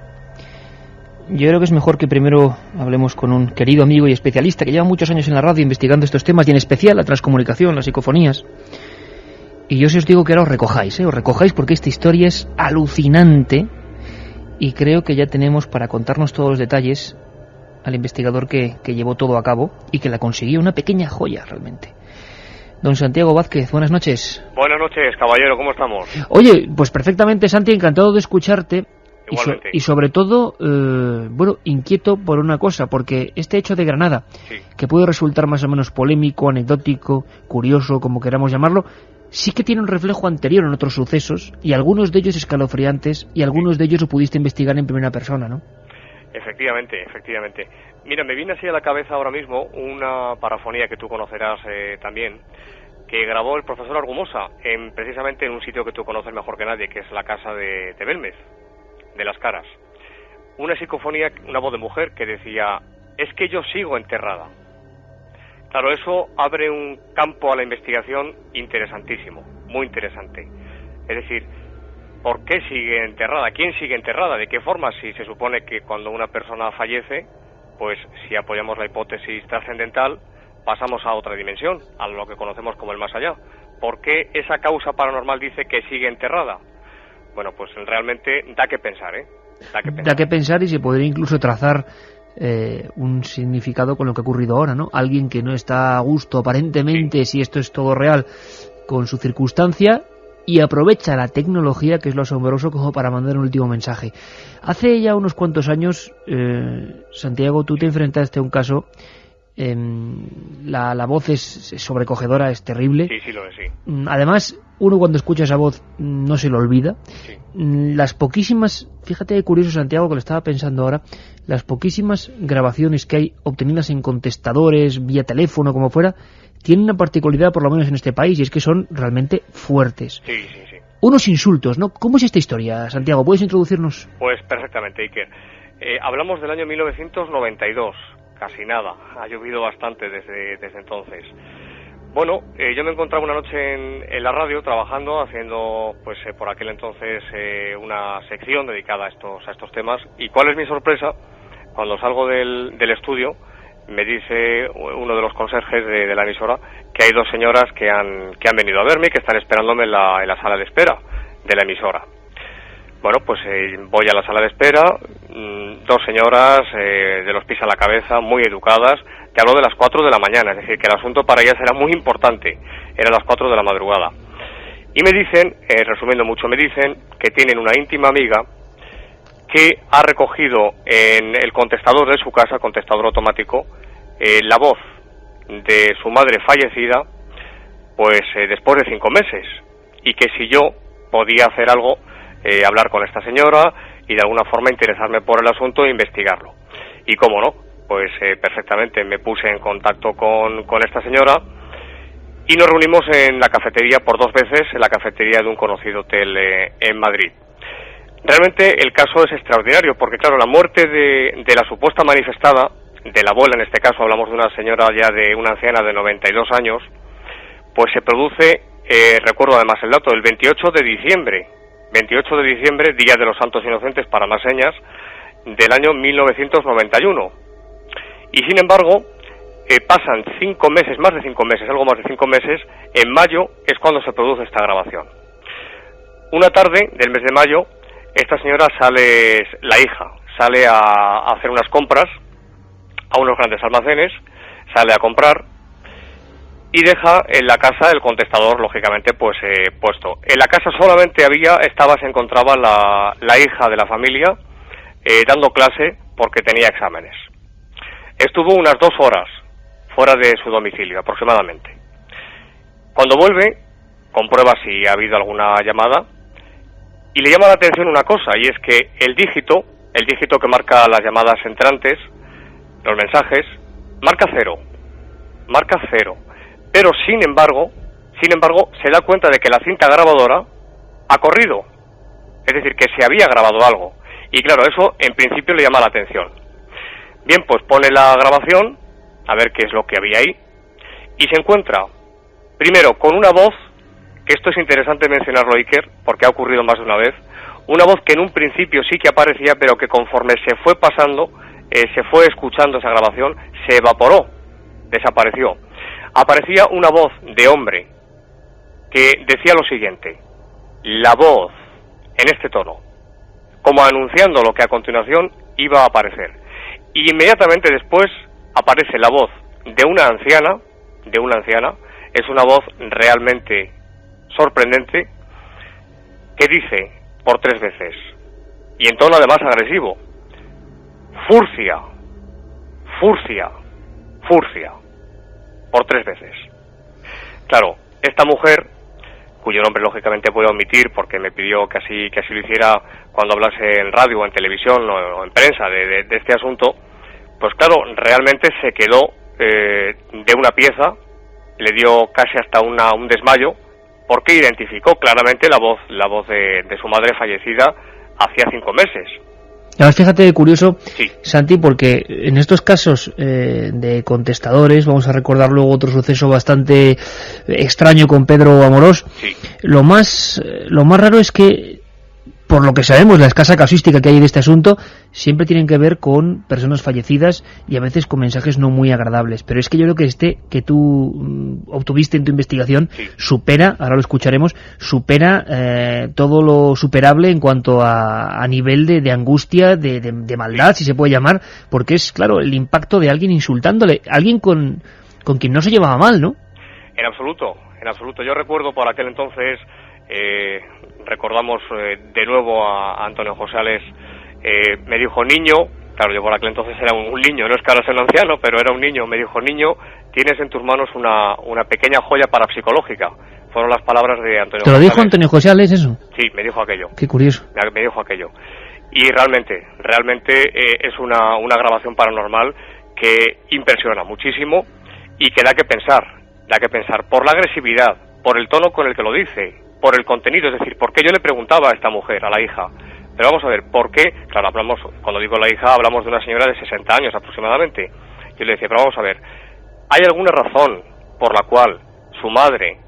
Yo creo que es mejor que primero hablemos con un querido amigo y especialista que lleva muchos años en la radio investigando estos temas, y en especial la transcomunicación, las psicofonías, Y yo os digo que ahora os recojáis porque esta historia es alucinante y creo que ya tenemos para contarnos todos los detalles al investigador que llevó todo a cabo y que la consiguió, una pequeña joya realmente. Don Santiago Vázquez, buenas noches. Buenas noches, caballero, ¿cómo estamos? Oye, pues perfectamente, Santi, encantado de escucharte. Igualmente. Y sobre todo, inquieto por una cosa, porque este hecho de Granada, sí, que puede resultar más o menos polémico, anecdótico, curioso, como queramos llamarlo, sí que tiene un reflejo anterior en otros sucesos, y algunos de ellos escalofriantes, y algunos de ellos lo pudiste investigar en primera persona, ¿no? Efectivamente. Mira, me viene así a la cabeza ahora mismo una parafonía que tú conocerás también, que grabó el profesor Argumosa, precisamente en un sitio que tú conoces mejor que nadie, que es la casa de Belmez, de Las Caras. Una psicofonía, una voz de mujer que decía: es que yo sigo enterrada. Claro, eso abre un campo a la investigación interesantísimo, muy interesante. Es decir, ¿por qué sigue enterrada? ¿Quién sigue enterrada? ¿De qué forma? Si se supone que cuando una persona fallece, pues si apoyamos la hipótesis trascendental, pasamos a otra dimensión, a lo que conocemos como el más allá. ¿Por qué esa causa paranormal dice que sigue enterrada? Bueno, pues realmente da que pensar, ¿eh? Da que pensar y se podría incluso trazar un significado con lo que ha ocurrido ahora, ¿no? Alguien que no está a gusto, aparentemente, si esto es todo real, con su circunstancia, y aprovecha la tecnología, que es lo asombroso, como para mandar un último mensaje. Hace ya unos cuantos años, Santiago, tú te enfrentaste a un caso. La voz es sobrecogedora, es terrible. Sí, lo es, sí. Además, uno cuando escucha esa voz no se lo olvida. Sí. Las poquísimas, fíjate qué curioso, Santiago, que lo estaba pensando ahora, las poquísimas grabaciones que hay obtenidas en contestadores, vía teléfono, como fuera, tienen una particularidad, por lo menos en este país, y es que son realmente fuertes. Sí. Unos insultos, ¿no? ¿Cómo es esta historia, Santiago? ¿Puedes introducirnos? Pues perfectamente, Iker. Hablamos del año 1992. Casi nada, ha llovido bastante desde entonces. Bueno, yo me encontraba una noche en la radio trabajando, haciendo pues por aquel entonces una sección dedicada a estos temas, y cuál es mi sorpresa cuando salgo del estudio. Me dice uno de los conserjes de la emisora que hay dos señoras que han venido a verme y que están esperándome en la sala de espera de la emisora. Bueno, pues voy a la sala de espera, dos señoras de los pies a la cabeza, muy educadas. Te hablo de las 4 de la mañana, es decir, que el asunto para ellas era muy importante, eran las 4 de la madrugada. Y me dicen, resumiendo mucho, me dicen que tienen una íntima amiga que ha recogido en el contestador de su casa, contestador automático, la voz de su madre fallecida, pues después de 5 meses, y que si yo podía hacer algo, hablar con esta señora y de alguna forma interesarme por el asunto e investigarlo. Y cómo no, pues perfectamente me puse en contacto con esta señora y nos reunimos en la cafetería por 2 veces, en la cafetería de un conocido hotel en Madrid. Realmente el caso es extraordinario porque, claro, la muerte de la supuesta manifestada, de la abuela en este caso, hablamos de una señora ya de una anciana de 92 años, pues se produce, recuerdo además el dato, el 28 de diciembre, Día de los Santos Inocentes para más señas, del año 1991. Y sin embargo, pasan 5 meses, más de 5 meses, algo más de 5 meses, en mayo es cuando se produce esta grabación. Una tarde del mes de mayo, esta señora la hija sale a hacer unas compras a unos grandes almacenes, sale a comprar y deja en la casa el contestador, lógicamente, pues puesto. En la casa solamente se encontraba la hija de la familia dando clase porque tenía exámenes. Estuvo unas 2 horas fuera de su domicilio, aproximadamente. Cuando vuelve, comprueba si ha habido alguna llamada y le llama la atención una cosa, y es que el dígito que marca las llamadas entrantes, los mensajes, marca cero. Pero sin embargo, se da cuenta de que la cinta grabadora ha corrido. Es decir, que se había grabado algo. Y claro, eso en principio le llama la atención. Bien, pues pone la grabación, a ver qué es lo que había ahí, y se encuentra, primero, con una voz, que esto es interesante mencionarlo, Iker, porque ha ocurrido más de una vez, una voz que en un principio sí que aparecía, pero que conforme se fue pasando, se fue escuchando esa grabación, se evaporó, desapareció. Aparecía una voz de hombre, que decía lo siguiente: la voz en este tono, como anunciando lo que a continuación iba a aparecer. Y inmediatamente después aparece la voz de una anciana, es una voz realmente sorprendente, que dice por 3 veces, y en tono además agresivo: Furcia, Furcia, Furcia, por 3 veces. Claro, esta mujer, cuyo nombre lógicamente puedo omitir porque me pidió que así lo hiciera cuando hablase en radio o en televisión o en prensa de este asunto, pues claro, realmente se quedó de una pieza, le dio casi hasta un desmayo, porque identificó claramente la voz de su madre fallecida hacía 5 meses. Ahora fíjate, curioso, sí, Santi, porque en estos casos de contestadores, vamos a recordar luego otro suceso bastante extraño con Pedro Amorós, sí, lo más raro es que, por lo que sabemos, la escasa casuística que hay de este asunto, siempre tienen que ver con personas fallecidas y a veces con mensajes no muy agradables. Pero es que yo creo que que tú obtuviste en tu investigación, sí, supera, ahora lo escucharemos, supera todo lo superable en cuanto a nivel de angustia, de maldad, si se puede llamar, porque es, claro, el impacto de alguien insultándole, alguien con quien no se llevaba mal, ¿no? En absoluto. Yo recuerdo por aquel entonces... recordamos de nuevo a Antonio José Ales, me dijo: niño, claro, yo por aquel entonces era un niño, no es que ahora sea un anciano, pero era un niño, me dijo: niño, tienes en tus manos una pequeña joya parapsicológica. Fueron las palabras de Antonio José Ales. ¿Te lo dijo Antonio José Ales eso? Sí, me dijo aquello. Qué curioso. Me dijo aquello. Y realmente es una grabación paranormal que impresiona muchísimo y que da que pensar por la agresividad, por el tono con el que lo dice, por el contenido, es decir, ¿por qué? Yo le preguntaba a esta mujer, a la hija, pero vamos a ver, ¿por qué? Claro, cuando digo la hija, hablamos de una señora de 60 años aproximadamente. Yo le decía, pero vamos a ver, ¿hay alguna razón por la cual su madre,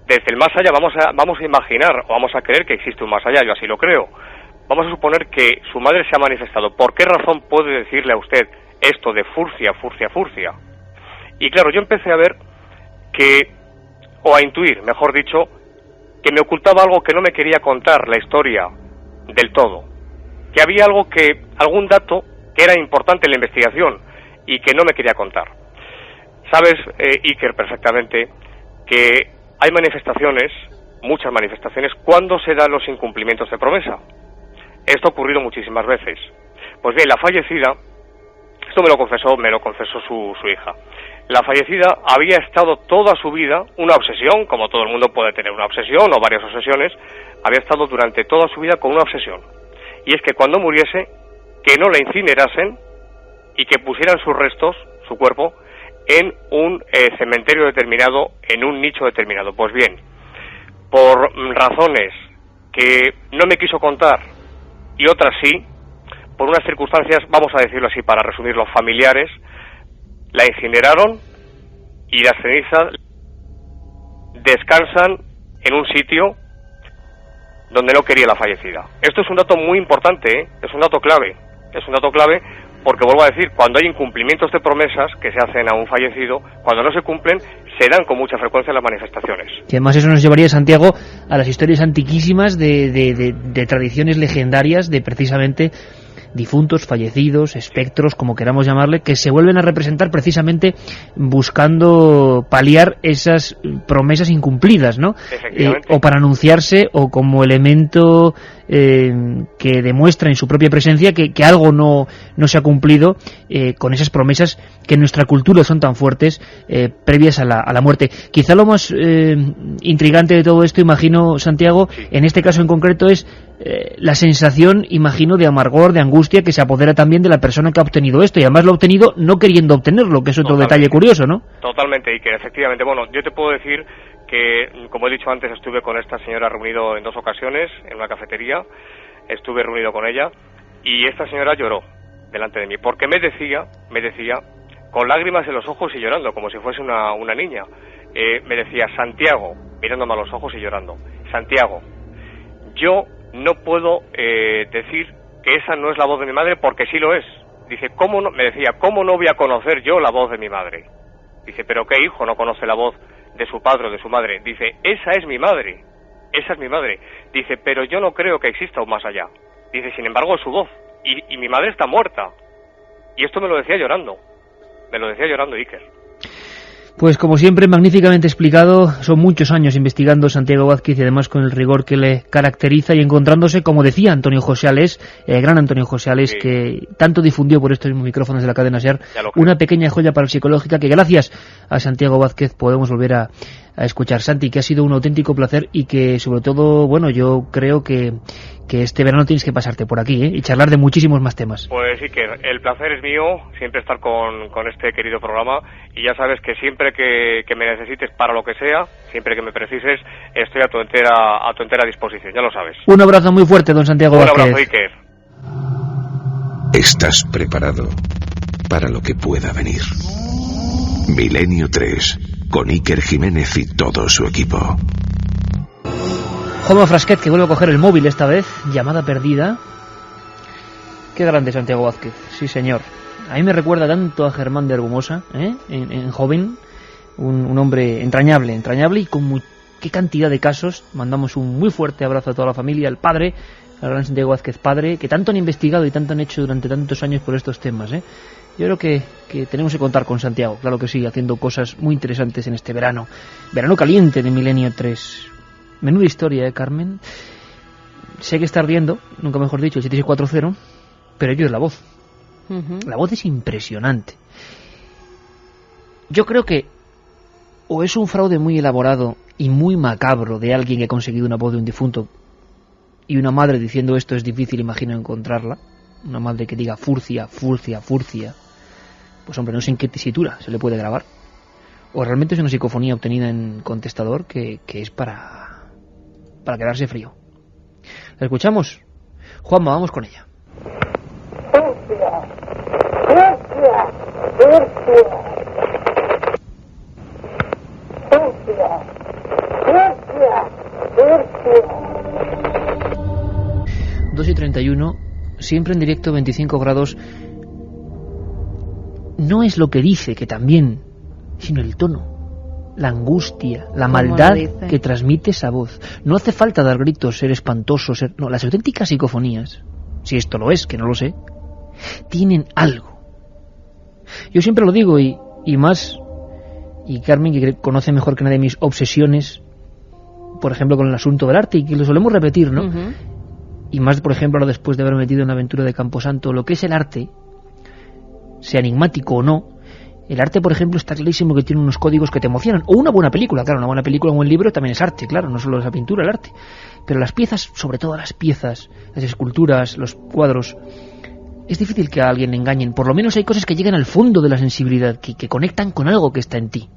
desde el más allá, vamos a imaginar, o vamos a creer que existe un más allá, yo así lo creo, vamos a suponer que su madre se ha manifestado, ¿por qué razón puede decirle a usted esto de furcia, furcia, furcia? Y claro, yo empecé a ver o a intuir, mejor dicho, que me ocultaba algo, que no me quería contar la historia del todo, que había algún dato que era importante en la investigación y que no me quería contar. Sabes, Iker, perfectamente que hay manifestaciones, muchas manifestaciones, cuando se dan los incumplimientos de promesa. Esto ha ocurrido muchísimas veces. Pues bien, la fallecida, esto me lo confesó su hija. La fallecida había estado toda su vida, una obsesión, como todo el mundo puede tener una obsesión o varias obsesiones, había estado durante toda su vida con una obsesión. Y es que cuando muriese, que no la incinerasen y que pusieran sus restos, su cuerpo, en un cementerio determinado, en un nicho determinado. Pues bien, por razones que no me quiso contar y otras sí, por unas circunstancias, vamos a decirlo así para resumirlo, familiares, la incineraron y las cenizas descansan en un sitio donde no quería la fallecida. Esto es un dato muy importante, es un dato clave porque, vuelvo a decir, cuando hay incumplimientos de promesas que se hacen a un fallecido, cuando no se cumplen, se dan con mucha frecuencia las manifestaciones. Y además eso nos llevaría, Santiago, a las historias antiquísimas de tradiciones legendarias de precisamente difuntos, fallecidos, espectros, como queramos llamarle, que se vuelven a representar precisamente buscando paliar esas promesas incumplidas, ¿no? O para anunciarse, o como elemento que demuestra en su propia presencia que algo no se ha cumplido con esas promesas que en nuestra cultura son tan fuertes previas a la muerte. Quizá lo más intrigante de todo esto, imagino, Santiago, en este caso en concreto es la sensación, imagino, de amargor, de angustia que se apodera también de la persona que ha obtenido esto, y además lo ha obtenido no queriendo obtenerlo, que es otro detalle curioso, ¿no? Totalmente, y que efectivamente, bueno, yo te puedo decir que, como he dicho antes, estuve con esta señora reunido en 2 ocasiones en una cafetería, estuve reunido con ella, y esta señora lloró delante de mí, porque me decía, con lágrimas en los ojos y llorando, como si fuese una niña, me decía: Santiago, mirándome a los ojos y llorando, Santiago, yo no puedo decir que esa no es la voz de mi madre, porque sí lo es. Dice, me decía, ¿cómo no voy a conocer yo la voz de mi madre? Dice, ¿pero qué hijo no conoce la voz de su padre o de su madre. Dice, esa es mi madre. Dice, pero yo no creo que exista un más allá. Dice, sin embargo, es su voz. Y mi madre está muerta. Y esto me lo decía llorando. Iker. Pues como siempre, magníficamente explicado. Son muchos años investigando Santiago Vázquez y además con el rigor que le caracteriza y encontrándose, como decía Antonio José Alés, el gran Antonio José Alés, sí, que tanto difundió por estos mismos micrófonos de la cadena SER, una pequeña joya parapsicológica que gracias a Santiago Vázquez podemos volver a escuchar. Santi, que ha sido un auténtico placer y que sobre todo, bueno, yo creo que este verano tienes que pasarte por aquí, y charlar de muchísimos más temas. Pues sí, que el placer es mío, siempre estar con este querido programa, y ya sabes que siempre que me necesites para lo que sea, siempre que me precises, estoy a tu entera disposición, ya lo sabes. Un abrazo muy fuerte, don Santiago Vázquez. Un abrazo, Iker. ¿Estás preparado para lo que pueda venir? Milenio 3, con Iker Jiménez y todo su equipo. Juanma Frasquet, que vuelve a coger el móvil esta vez, llamada perdida. Qué grande Santiago Vázquez, sí señor. A mí me recuerda tanto a Germán de Argumosa, en joven, un hombre entrañable y con qué cantidad de casos. Mandamos un muy fuerte abrazo a toda la familia, al padre, al gran Santiago Vázquez padre, que tanto han investigado y tanto han hecho durante tantos años por estos temas. Yo creo que tenemos que contar con Santiago, claro que sí, haciendo cosas muy interesantes en este verano caliente de Milenio 3. Menuda historia, Carmen. Sé que está ardiendo, nunca mejor dicho, el 7640, pero ello es la voz. La voz es impresionante. Yo creo que o es un fraude muy elaborado y muy macabro de alguien que ha conseguido una voz de un difunto, y una madre diciendo esto es difícil, imagino, encontrarla. Una madre que diga furcia. Pues hombre, no sé en qué tesitura se le puede grabar. O realmente es una psicofonía obtenida en contestador que es para quedarse frío. ¿La escuchamos? Juanma, vamos con ella. Dos y 31, siempre en directo, 25 grados. No es lo que dice, que también, sino el tono. La angustia, la maldad que transmite esa voz. No hace falta dar gritos, ser espantoso, no, las auténticas psicofonías, si esto lo es, que no lo sé, tienen algo. Yo siempre lo digo, y más, y Carmen, que conoce mejor que nadie mis obsesiones, por ejemplo, con el asunto del arte, y que lo solemos repetir, ¿no? Y más, por ejemplo, ahora después de haber metido en la aventura de Camposanto, lo que es el arte, sea enigmático o no. El arte, por ejemplo, está clarísimo que tiene unos códigos que te emocionan. O una buena película, claro, una buena película o un buen libro también es arte, claro, no solo esa pintura, el arte. Pero las piezas, sobre todo las piezas, las esculturas, los cuadros, es difícil que a alguien le engañen. Por lo menos hay cosas que llegan al fondo de la sensibilidad, que conectan con algo que está en ti.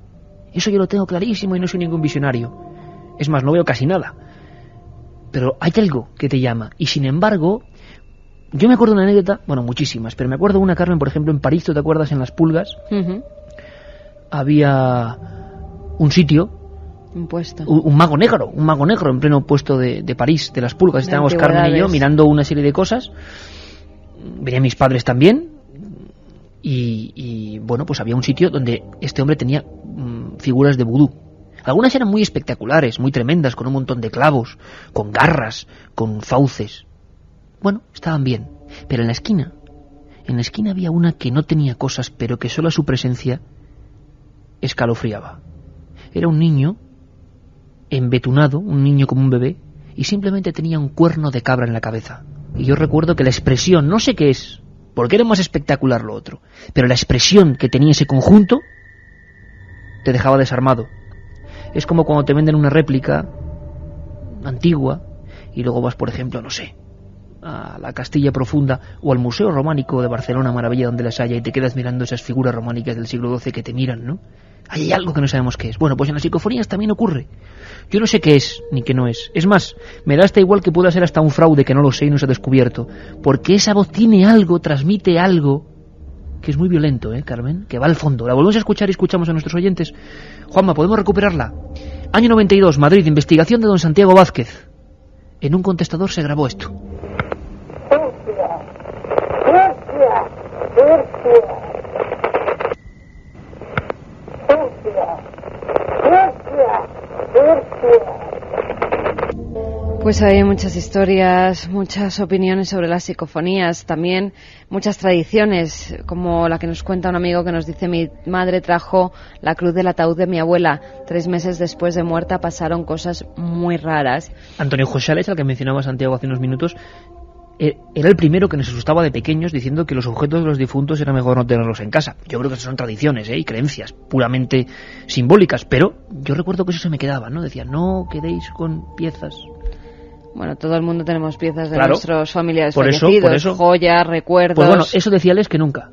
Eso yo lo tengo clarísimo y no soy ningún visionario. Es más, no veo casi nada. Pero hay algo que te llama. Y sin embargo, yo me acuerdo de una anécdota, bueno, muchísimas, pero me acuerdo de una, Carmen, por ejemplo, en París, ¿tú te acuerdas? En Las Pulgas, había un sitio, un puesto, un mago negro en pleno puesto de París, de Las Pulgas. Estábamos Carmen y yo mirando una serie de cosas, venían mis padres también, y bueno, pues había un sitio donde este hombre tenía figuras de vudú. Algunas eran muy espectaculares, muy tremendas, con un montón de clavos, con garras, con fauces. Bueno, estaban bien, pero en la esquina había una que no tenía cosas, pero que solo su presencia escalofriaba. Era un niño embetunado, un niño como un bebé, y simplemente tenía un cuerno de cabra en la cabeza. Y yo recuerdo que la expresión, no sé qué es, porque era más espectacular lo otro, pero la expresión que tenía ese conjunto te dejaba desarmado. Es como cuando te venden una réplica antigua y luego vas, por ejemplo, no sé, a la Castilla Profunda o al Museo Románico de Barcelona, maravilla donde las haya, y te quedas mirando esas figuras románicas del siglo XII que te miran, ¿no? Hay algo que no sabemos qué es. Bueno, pues en las psicofonías también ocurre. Yo no sé qué es ni qué no es. Es más, me da hasta igual que pueda ser hasta un fraude que no lo sé y no se ha descubierto, porque esa voz tiene algo, transmite algo que es muy violento, Carmen, que va al fondo. La volvemos a escuchar y escuchamos a nuestros oyentes. Juanma, ¿podemos recuperarla? Año 92, Madrid, investigación de don Santiago Vázquez. En un contestador se grabó esto. Pues hay muchas historias, muchas opiniones sobre las psicofonías, también muchas tradiciones, como la que nos cuenta un amigo que nos dice: mi madre trajo la cruz del ataúd de mi abuela. 3 meses después de muerta pasaron cosas muy raras. Antonio Josales, al que mencionaba Santiago hace unos minutos, era el primero que nos asustaba de pequeños diciendo que los objetos de los difuntos era mejor no tenerlos en casa. Yo creo que esas son tradiciones y creencias puramente simbólicas, pero yo recuerdo que eso se me quedaba, ¿no? Decía, no quedéis con piezas. Bueno, todo el mundo tenemos piezas de claro, nuestros familiares por fallecidos, eso, joyas, recuerdos... Pues bueno, eso decía Les que nunca.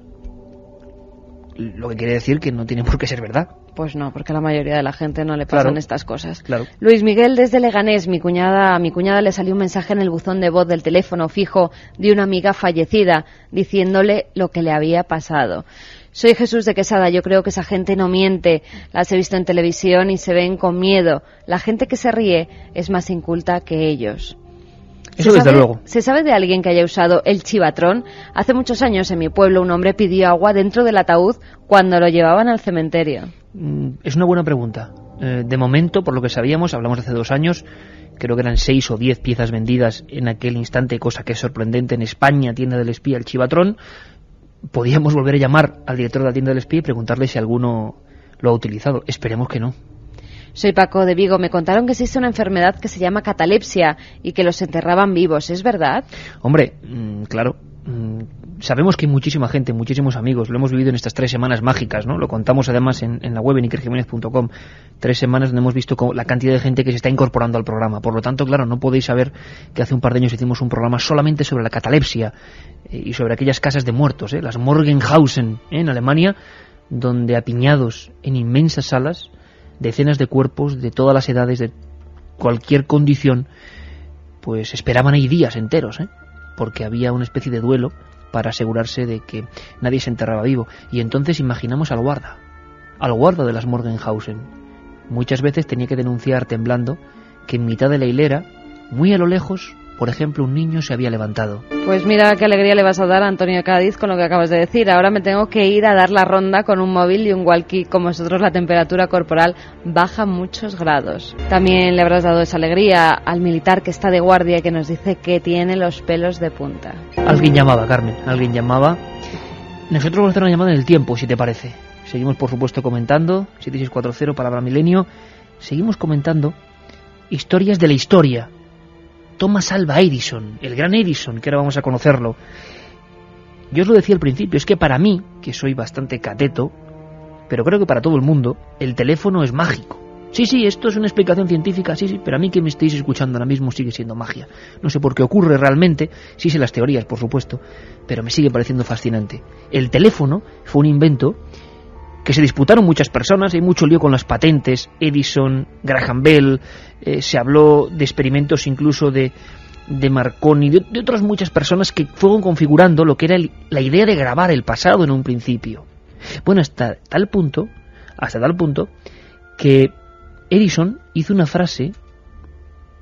Lo que quiere decir que no tiene por qué ser verdad. Pues no, porque a la mayoría de la gente no le pasan estas cosas. Claro. Luis Miguel desde Leganés: a mi cuñada le salió un mensaje en el buzón de voz del teléfono fijo de una amiga fallecida diciéndole lo que le había pasado. Soy Jesús de Quesada, yo creo que esa gente no miente, las he visto en televisión y se ven con miedo. La gente que se ríe es más inculta que ellos. Eso desde luego. ¿Se sabe de alguien que haya usado el chivatrón? Hace muchos años en mi pueblo un hombre pidió agua dentro del ataúd cuando lo llevaban al cementerio. Es una buena pregunta. De momento, por lo que sabíamos, hablamos de hace 2 años, creo que eran 6 o 10 piezas vendidas en aquel instante, cosa que es sorprendente. En España, tienda del espía, el chivatrón. Podíamos volver a llamar al director de la tienda del espía y preguntarle si alguno lo ha utilizado. Esperemos que no. Soy Paco de Vigo. Me contaron que existe una enfermedad que se llama catalepsia y que los enterraban vivos. ¿Es verdad? Hombre, claro. Sabemos que hay muchísima gente, muchísimos amigos. Lo hemos vivido en estas 3 semanas mágicas, ¿no? Lo contamos además en la web, en ikerjimenez.com. 3 semanas donde hemos visto la cantidad de gente que se está incorporando al programa. Por lo tanto, claro, no podéis saber que hace un par de años hicimos un programa solamente sobre la catalepsia y sobre aquellas casas de muertos, las Morgenhausen, en Alemania, donde apiñados en inmensas salas, decenas de cuerpos de todas las edades, de cualquier condición, pues esperaban ahí días enteros, porque había una especie de duelo para asegurarse de que nadie se enterraba vivo. Y entonces imaginamos al guarda de las Morgenhausen. Muchas veces tenía que denunciar temblando que en mitad de la hilera, muy a lo lejos, por ejemplo, un niño se había levantado. Pues mira qué alegría le vas a dar a Antonio Cádiz con lo que acabas de decir. Ahora me tengo que ir a dar la ronda con un móvil y un walkie. Como vosotros, la temperatura corporal baja muchos grados. También le habrás dado esa alegría al militar que está de guardia y que nos dice que tiene los pelos de punta. Alguien llamaba, Carmen, alguien llamaba. Nosotros vamos a hacer una llamada en el tiempo, si te parece. Seguimos, por supuesto, comentando. 7640, palabra milenio. Seguimos comentando historias de la historia. Thomas Alva Edison, el gran Edison, que ahora vamos a conocerlo. Yo os lo decía al principio, es que para mí, que soy bastante cateto, pero creo que para todo el mundo, el teléfono es mágico. Sí, esto es una explicación científica, sí, pero a mí que me estáis escuchando ahora mismo sigue siendo magia. No sé por qué ocurre realmente, sí sé las teorías, por supuesto, pero me sigue pareciendo fascinante. El teléfono fue un invento que se disputaron muchas personas, hay mucho lío con las patentes, Edison, Graham Bell, se habló de experimentos incluso de Marconi, de otras muchas personas que fueron configurando lo que era la idea de grabar el pasado en un principio. Bueno, hasta tal punto que Edison hizo una frase,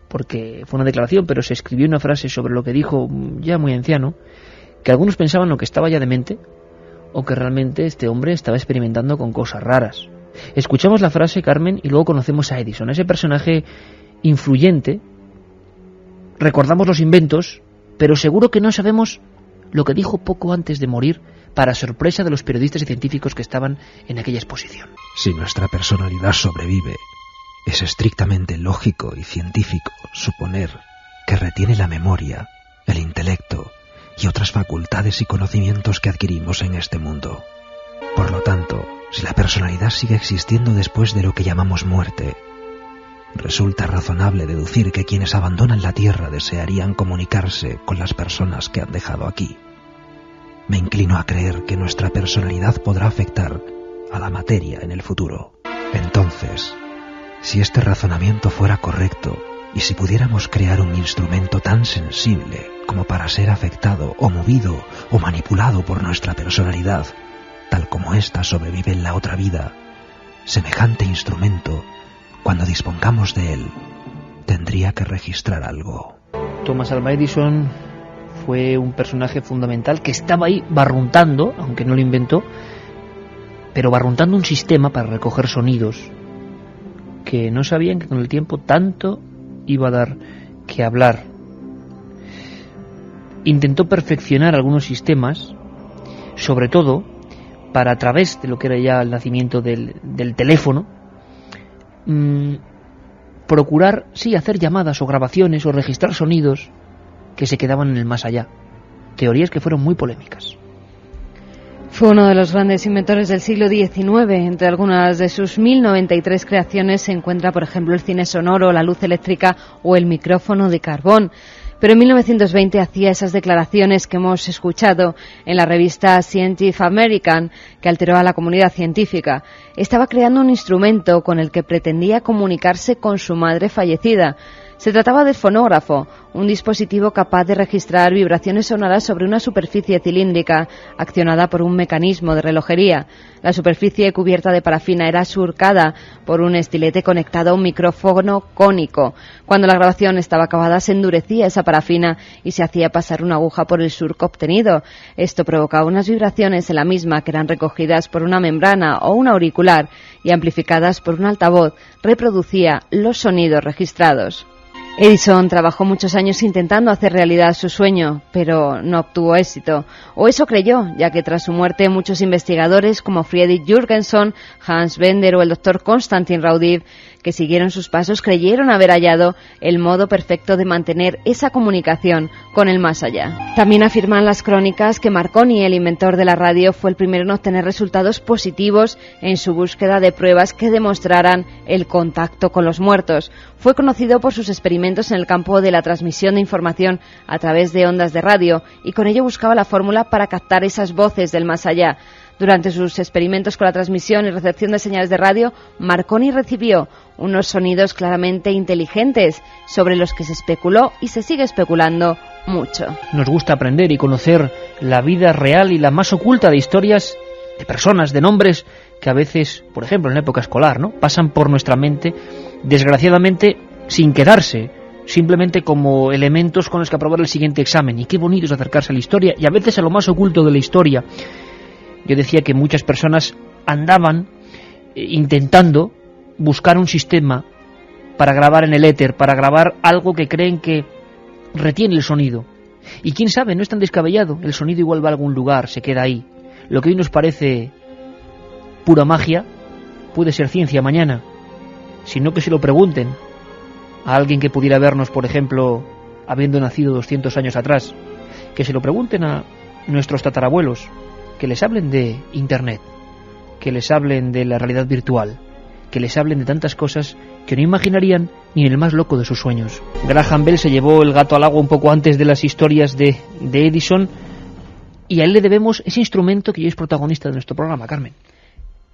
porque fue una declaración, pero se escribió una frase sobre lo que dijo ya muy anciano, que algunos pensaban lo que estaba ya demente, o que realmente este hombre estaba experimentando con cosas raras. Escuchamos la frase, Carmen, y luego conocemos a Edison, ese personaje influyente. Recordamos los inventos, pero seguro que no sabemos lo que dijo poco antes de morir, para sorpresa de los periodistas y científicos que estaban en aquella exposición. Si nuestra personalidad sobrevive, es estrictamente lógico y científico suponer que retiene la memoria, el intelecto y otras facultades y conocimientos que adquirimos en este mundo. Por lo tanto, si la personalidad sigue existiendo después de lo que llamamos muerte, resulta razonable deducir que quienes abandonan la Tierra desearían comunicarse con las personas que han dejado aquí. Me inclino a creer que nuestra personalidad podrá afectar a la materia en el futuro. Entonces, si este razonamiento fuera correcto, y si pudiéramos crear un instrumento tan sensible como para ser afectado o movido o manipulado por nuestra personalidad, tal como ésta sobrevive en la otra vida, semejante instrumento, cuando dispongamos de él, tendría que registrar algo. Thomas Alva Edison fue un personaje fundamental que estaba ahí barruntando, aunque no lo inventó, pero barruntando un sistema para recoger sonidos que no sabían que con el tiempo tanto iba a dar que hablar. Intentó perfeccionar algunos sistemas, sobre todo para, a través de lo que era ya el nacimiento del teléfono, procurar, sí, hacer llamadas o grabaciones o registrar sonidos que se quedaban en el más allá. Teorías que fueron muy polémicas. Fue uno de los grandes inventores del siglo XIX. Entre algunas de sus 1093 creaciones se encuentra, por ejemplo, el cine sonoro, la luz eléctrica o el micrófono de carbón. Pero en 1920 hacía esas declaraciones que hemos escuchado en la revista Scientific American, que alteró a la comunidad científica. Estaba creando un instrumento con el que pretendía comunicarse con su madre fallecida. Se trataba del fonógrafo, un dispositivo capaz de registrar vibraciones sonoras sobre una superficie cilíndrica accionada por un mecanismo de relojería. La superficie cubierta de parafina era surcada por un estilete conectado a un micrófono cónico. Cuando la grabación estaba acabada, se endurecía esa parafina y se hacía pasar una aguja por el surco obtenido. Esto provocaba unas vibraciones en la misma que eran recogidas por una membrana o un auricular y amplificadas por un altavoz. Reproducía los sonidos registrados. Edison trabajó muchos años intentando hacer realidad su sueño, pero no obtuvo éxito. O eso creyó, ya que tras su muerte muchos investigadores como Friedrich Jürgenson, Hans Bender o el doctor Konstantin Raudiv, que siguieron sus pasos, creyeron haber hallado el modo perfecto de mantener esa comunicación con el más allá. También afirman las crónicas que Marconi, el inventor de la radio, fue el primero en obtener resultados positivos en su búsqueda de pruebas que demostraran el contacto con los muertos. Fue conocido por sus experimentos en el campo de la transmisión de información a través de ondas de radio y con ello buscaba la fórmula para captar esas voces del más allá. Durante sus experimentos con la transmisión y recepción de señales de radio, Marconi recibió unos sonidos claramente inteligentes sobre los que se especuló y se sigue especulando mucho. Nos gusta aprender y conocer la vida real y la más oculta de historias de personas, de nombres que a veces, por ejemplo en la época escolar, ¿no?, pasan por nuestra mente, desgraciadamente sin quedarse, simplemente como elementos con los que aprobar el siguiente examen. Y qué bonito es acercarse a la historia y a veces a lo más oculto de la historia. Yo decía que muchas personas andaban intentando buscar un sistema para grabar en el éter, para grabar algo que creen que retiene el sonido. Y quién sabe, no es tan descabellado, el sonido igual va a algún lugar, se queda ahí. Lo que hoy nos parece pura magia puede ser ciencia mañana, sino que se lo pregunten a alguien que pudiera vernos, por ejemplo, habiendo nacido 200 años atrás, que se lo pregunten a nuestros tatarabuelos, que les hablen de Internet, que les hablen de la realidad virtual, que les hablen de tantas cosas que no imaginarían ni en el más loco de sus sueños. Graham Bell se llevó el gato al agua un poco antes de las historias de Edison, y a él le debemos ese instrumento que hoy es protagonista de nuestro programa, Carmen.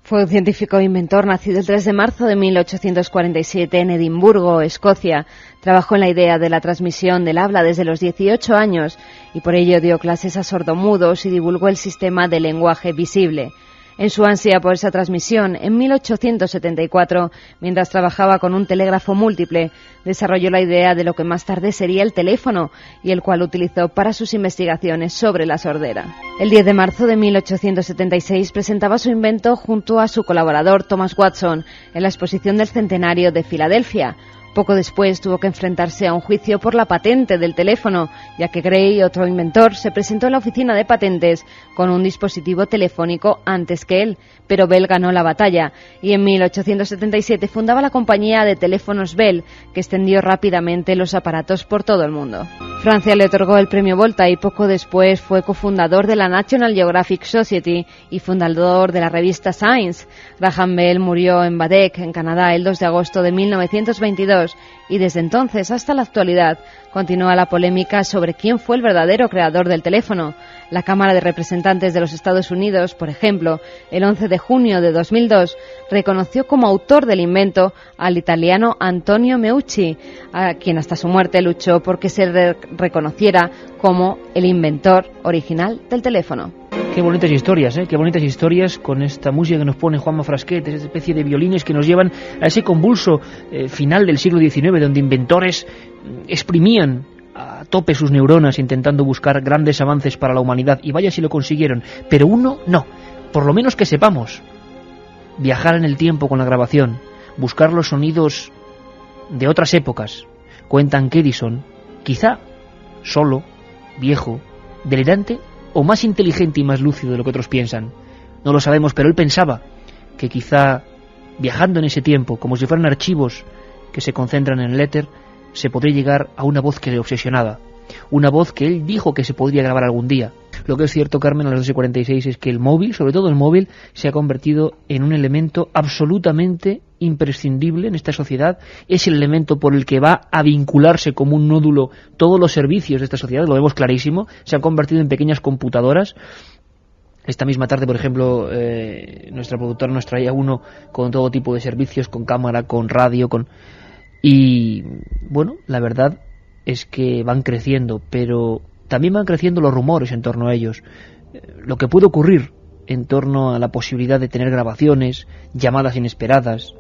Fue un científico e inventor nacido el 3 de marzo de 1847 en Edimburgo, Escocia. Trabajó en la idea de la transmisión del habla desde los 18 años y por ello dio clases a sordomudos y divulgó el sistema de lenguaje visible. En su ansia por esa transmisión, en 1874, mientras trabajaba con un telégrafo múltiple, desarrolló la idea de lo que más tarde sería el teléfono y el cual utilizó para sus investigaciones sobre la sordera. El 10 de marzo de 1876 presentaba su invento junto a su colaborador Thomas Watson en la exposición del centenario de Filadelfia. Poco después tuvo que enfrentarse a un juicio por la patente del teléfono, ya que Gray, otro inventor, se presentó en la oficina de patentes con un dispositivo telefónico antes que él, pero Bell ganó la batalla y en 1877 fundaba la compañía de teléfonos Bell, que extendió rápidamente los aparatos por todo el mundo. Francia le otorgó el premio Volta y poco después fue cofundador de la National Geographic Society y fundador de la revista Science. Graham Bell murió en Baddeck, en Canadá, el 2 de agosto de 1922 y desde entonces hasta la actualidad continúa la polémica sobre quién fue el verdadero creador del teléfono. La Cámara de Representantes de los Estados Unidos, por ejemplo, el 11 de junio de 2002, reconoció como autor del invento al italiano Antonio Meucci, a quien hasta su muerte luchó porque se reconociera como el inventor original del teléfono. Qué bonitas historias, qué bonitas historias con esta música que nos pone Juanma Frasquet, esa especie de violines que nos llevan a ese convulso final del siglo XIX, donde inventores exprimían a tope sus neuronas intentando buscar grandes avances para la humanidad, y vaya si lo consiguieron, pero uno no, por lo menos que sepamos viajar en el tiempo con la grabación, buscar los sonidos de otras épocas, Cuentan que Edison, quizá solo, viejo, delirante o más inteligente y más lúcido de lo que otros piensan, no lo sabemos, pero él pensaba que quizá viajando en ese tiempo, como si fueran archivos que se concentran en el éter, se podría llegar a una voz que le obsesionaba, una voz que él dijo que se podría grabar algún día. Lo que es cierto, Carmen, a las 12:46 es que el móvil, sobre todo el móvil, se ha convertido en un elemento absolutamente imprescindible en esta sociedad. Es el elemento por el que va a vincularse como un nódulo todos los servicios de esta sociedad, lo vemos clarísimo. Se han convertido en pequeñas computadoras. Esta misma tarde, por ejemplo, nuestra productora nos traía uno con todo tipo de servicios, con cámara, con radio, y bueno, la verdad es que van creciendo, pero también van creciendo los rumores en torno a ellos. Lo que puede ocurrir en torno a la posibilidad de tener grabaciones, llamadas inesperadas.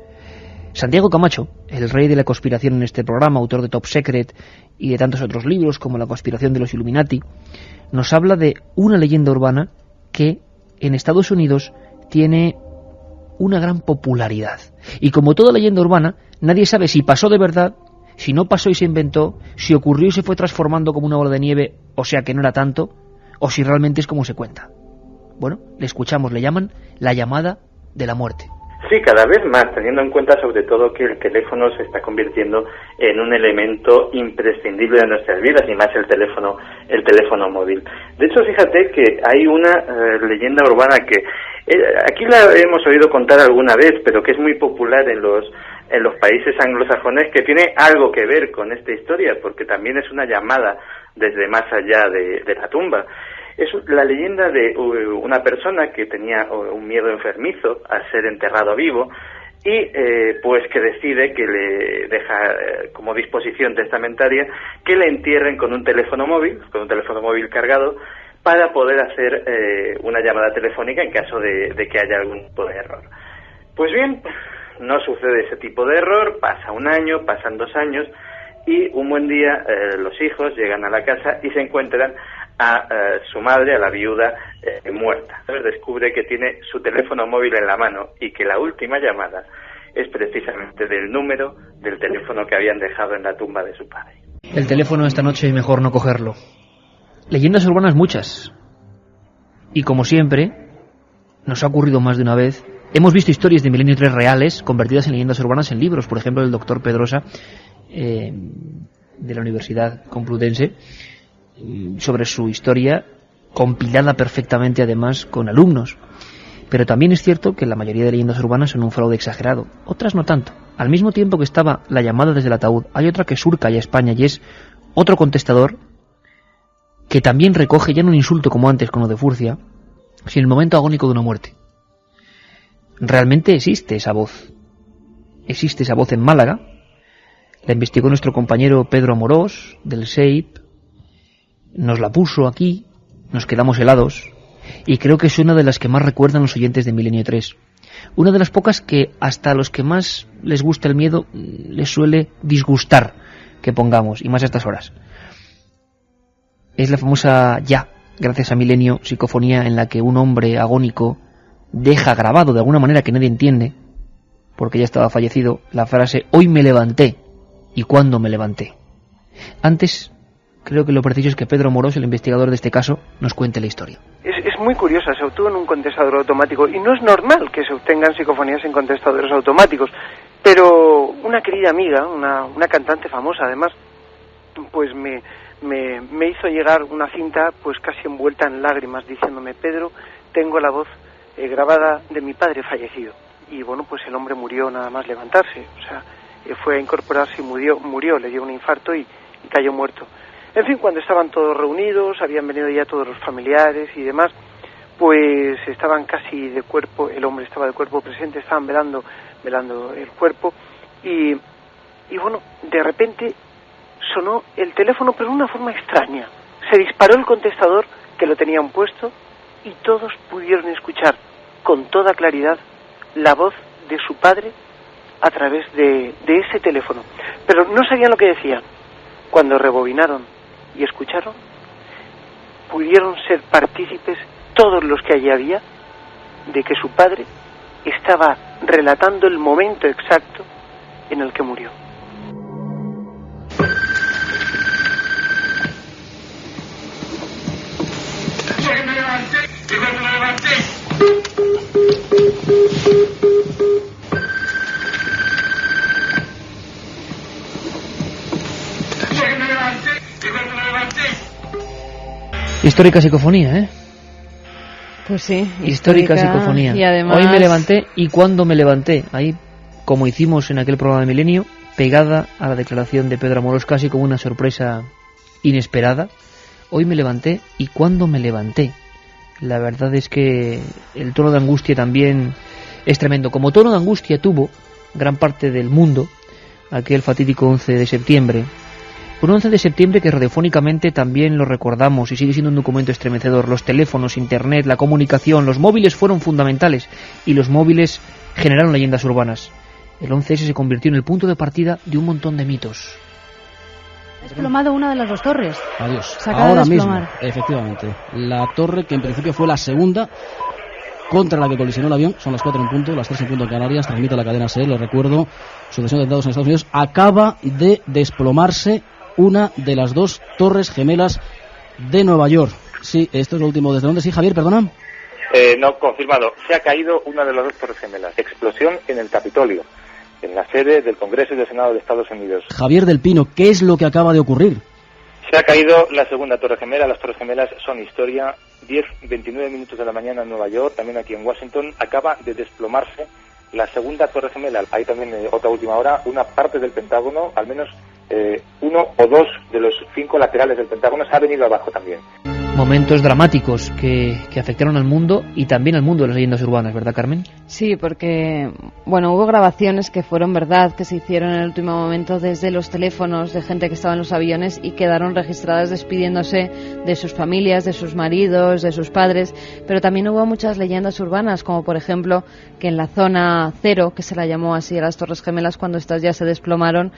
Santiago Camacho, el rey de la conspiración en este programa, autor de Top Secret y de tantos otros libros como La conspiración de los Illuminati, nos habla de una leyenda urbana que en Estados Unidos tiene una gran popularidad. Y como toda leyenda urbana, nadie sabe si pasó de verdad, si no pasó y se inventó, si ocurrió y se fue transformando como una bola de nieve, o sea que no era tanto, o si realmente es como se cuenta. Bueno, le escuchamos, le llaman la llamada de la muerte. Sí, cada vez más, teniendo en cuenta sobre todo que el teléfono se está convirtiendo en un elemento imprescindible de nuestras vidas, y más el teléfono móvil. De hecho, fíjate que hay una leyenda urbana que aquí la hemos oído contar alguna vez, pero que es muy popular en los países anglosajones, que tiene algo que ver con esta historia, porque también es una llamada desde más allá de la tumba. Es la leyenda de una persona que tenía un miedo enfermizo a ser enterrado vivo y pues que decide que le deja como disposición testamentaria que le entierren con un teléfono móvil cargado, para poder hacer una llamada telefónica en caso de que haya algún tipo de error. Pues bien, no sucede ese tipo de error, pasa un año, pasan 2 años, y un buen día los hijos llegan a la casa y se encuentran a su madre, a la viuda, muerta. Entonces descubre que tiene su teléfono móvil en la mano y que la última llamada es precisamente del número del teléfono que habían dejado en la tumba de su padre. El teléfono esta noche mejor no cogerlo. Leyendas urbanas muchas. Y como siempre, nos ha ocurrido más de una vez. Hemos visto historias de Milenio 3 reales convertidas en leyendas urbanas en libros. Por ejemplo, el doctor Pedrosa, de la Universidad Complutense, sobre su historia, compilada perfectamente además con alumnos. Pero también es cierto que la mayoría de leyendas urbanas son un fraude exagerado, otras no tanto. Al mismo tiempo que estaba la llamada desde el ataúd, hay otra que surca ya España, y es otro contestador que también recoge, ya no un insulto como antes con lo de Furcia, sino el momento agónico de una muerte. Realmente existe esa voz en Málaga. La investigó nuestro compañero Pedro Amorós del SEIP, nos la puso aquí, nos quedamos helados, y creo que es una de las que más recuerdan los oyentes de Milenio 3. Una de las pocas que hasta a los que más les gusta el miedo les suele disgustar que pongamos, y más a estas horas. Es la famosa, ya, gracias a Milenio, psicofonía en la que un hombre agónico deja grabado de alguna manera que nadie entiende, porque ya estaba fallecido, la frase: hoy me levanté, y cuándo me levanté. Antes, creo que lo preciso es que Pedro Amorós, el investigador de este caso, nos cuente la historia. Es muy curiosa, se obtuvo en un contestador automático, y no es normal que se obtengan psicofonías en contestadores automáticos, pero una querida amiga, una cantante famosa además, pues me hizo llegar una cinta pues casi envuelta en lágrimas, diciéndome: Pedro, tengo la voz grabada de mi padre fallecido. Y bueno, pues el hombre murió nada más levantarse, o sea, fue a incorporarse y murió, le dio un infarto y cayó muerto. En fin, cuando estaban todos reunidos, habían venido ya todos los familiares y demás, pues estaban casi de cuerpo, el hombre estaba de cuerpo presente, estaban velando el cuerpo, y bueno, de repente sonó el teléfono, pero de una forma extraña. Se disparó el contestador que lo tenían puesto, y todos pudieron escuchar con toda claridad la voz de su padre a través de ese teléfono. Pero no sabían lo que decían. Cuando rebobinaron y escucharon, pudieron ser partícipes todos los que allí había de que su padre estaba relatando el momento exacto en el que murió. Histórica psicofonía, ¿eh? Pues sí. Histórica psicofonía. Y además... Hoy me levanté y cuando me levanté, ahí, como hicimos en aquel programa de Milenio, pegada a la declaración de Pedro Amorós, casi como una sorpresa inesperada. Hoy me levanté y cuando me levanté. La verdad es que el tono de angustia también es tremendo. Como tono de angustia tuvo gran parte del mundo aquel fatídico 11 de septiembre. Un 11 de septiembre que radiofónicamente también lo recordamos y sigue siendo un documento estremecedor. Los teléfonos, internet, la comunicación, los móviles fueron fundamentales y los móviles generaron leyendas urbanas. El 11S se convirtió en el punto de partida de un montón de mitos. Ha desplomado una de las dos torres. Adiós. Se acaba Ahora de mismo, desplomar. efectivamente. La torre que en principio fue la segunda contra la que colisionó el avión, son las 4 en punto, las 3 en punto en Canarias, transmite la cadena SER, les recuerdo, sucesión de atentados en Estados Unidos, acaba de desplomarse una de las dos torres gemelas de Nueva York. Sí, esto es lo último. ¿Desde dónde sí, Javier? Perdona. No, confirmado. Se ha caído una de las dos torres gemelas. Explosión en el Capitolio, en la sede del Congreso y del Senado de Estados Unidos. Javier del Pino, ¿qué es lo que acaba de ocurrir? Se ha caído la segunda torre gemela. Las torres gemelas son historia. 10:29 minutos de la mañana en Nueva York, también aquí en Washington. Acaba de desplomarse la segunda torre gemela. Hay también otra última hora, una parte del Pentágono, al menos uno o dos de los 5 laterales del Pentágono se ha venido abajo también. Momentos dramáticos que afectaron al mundo y también al mundo de las leyendas urbanas, ¿verdad, Carmen? Sí, porque, bueno, hubo grabaciones que fueron verdad, que se hicieron en el último momento desde los teléfonos de gente que estaba en los aviones y quedaron registradas despidiéndose de sus familias, de sus maridos, de sus padres, pero también hubo muchas leyendas urbanas, como por ejemplo que en la zona cero, que se la llamó así a las Torres Gemelas cuando estas ya se desplomaron,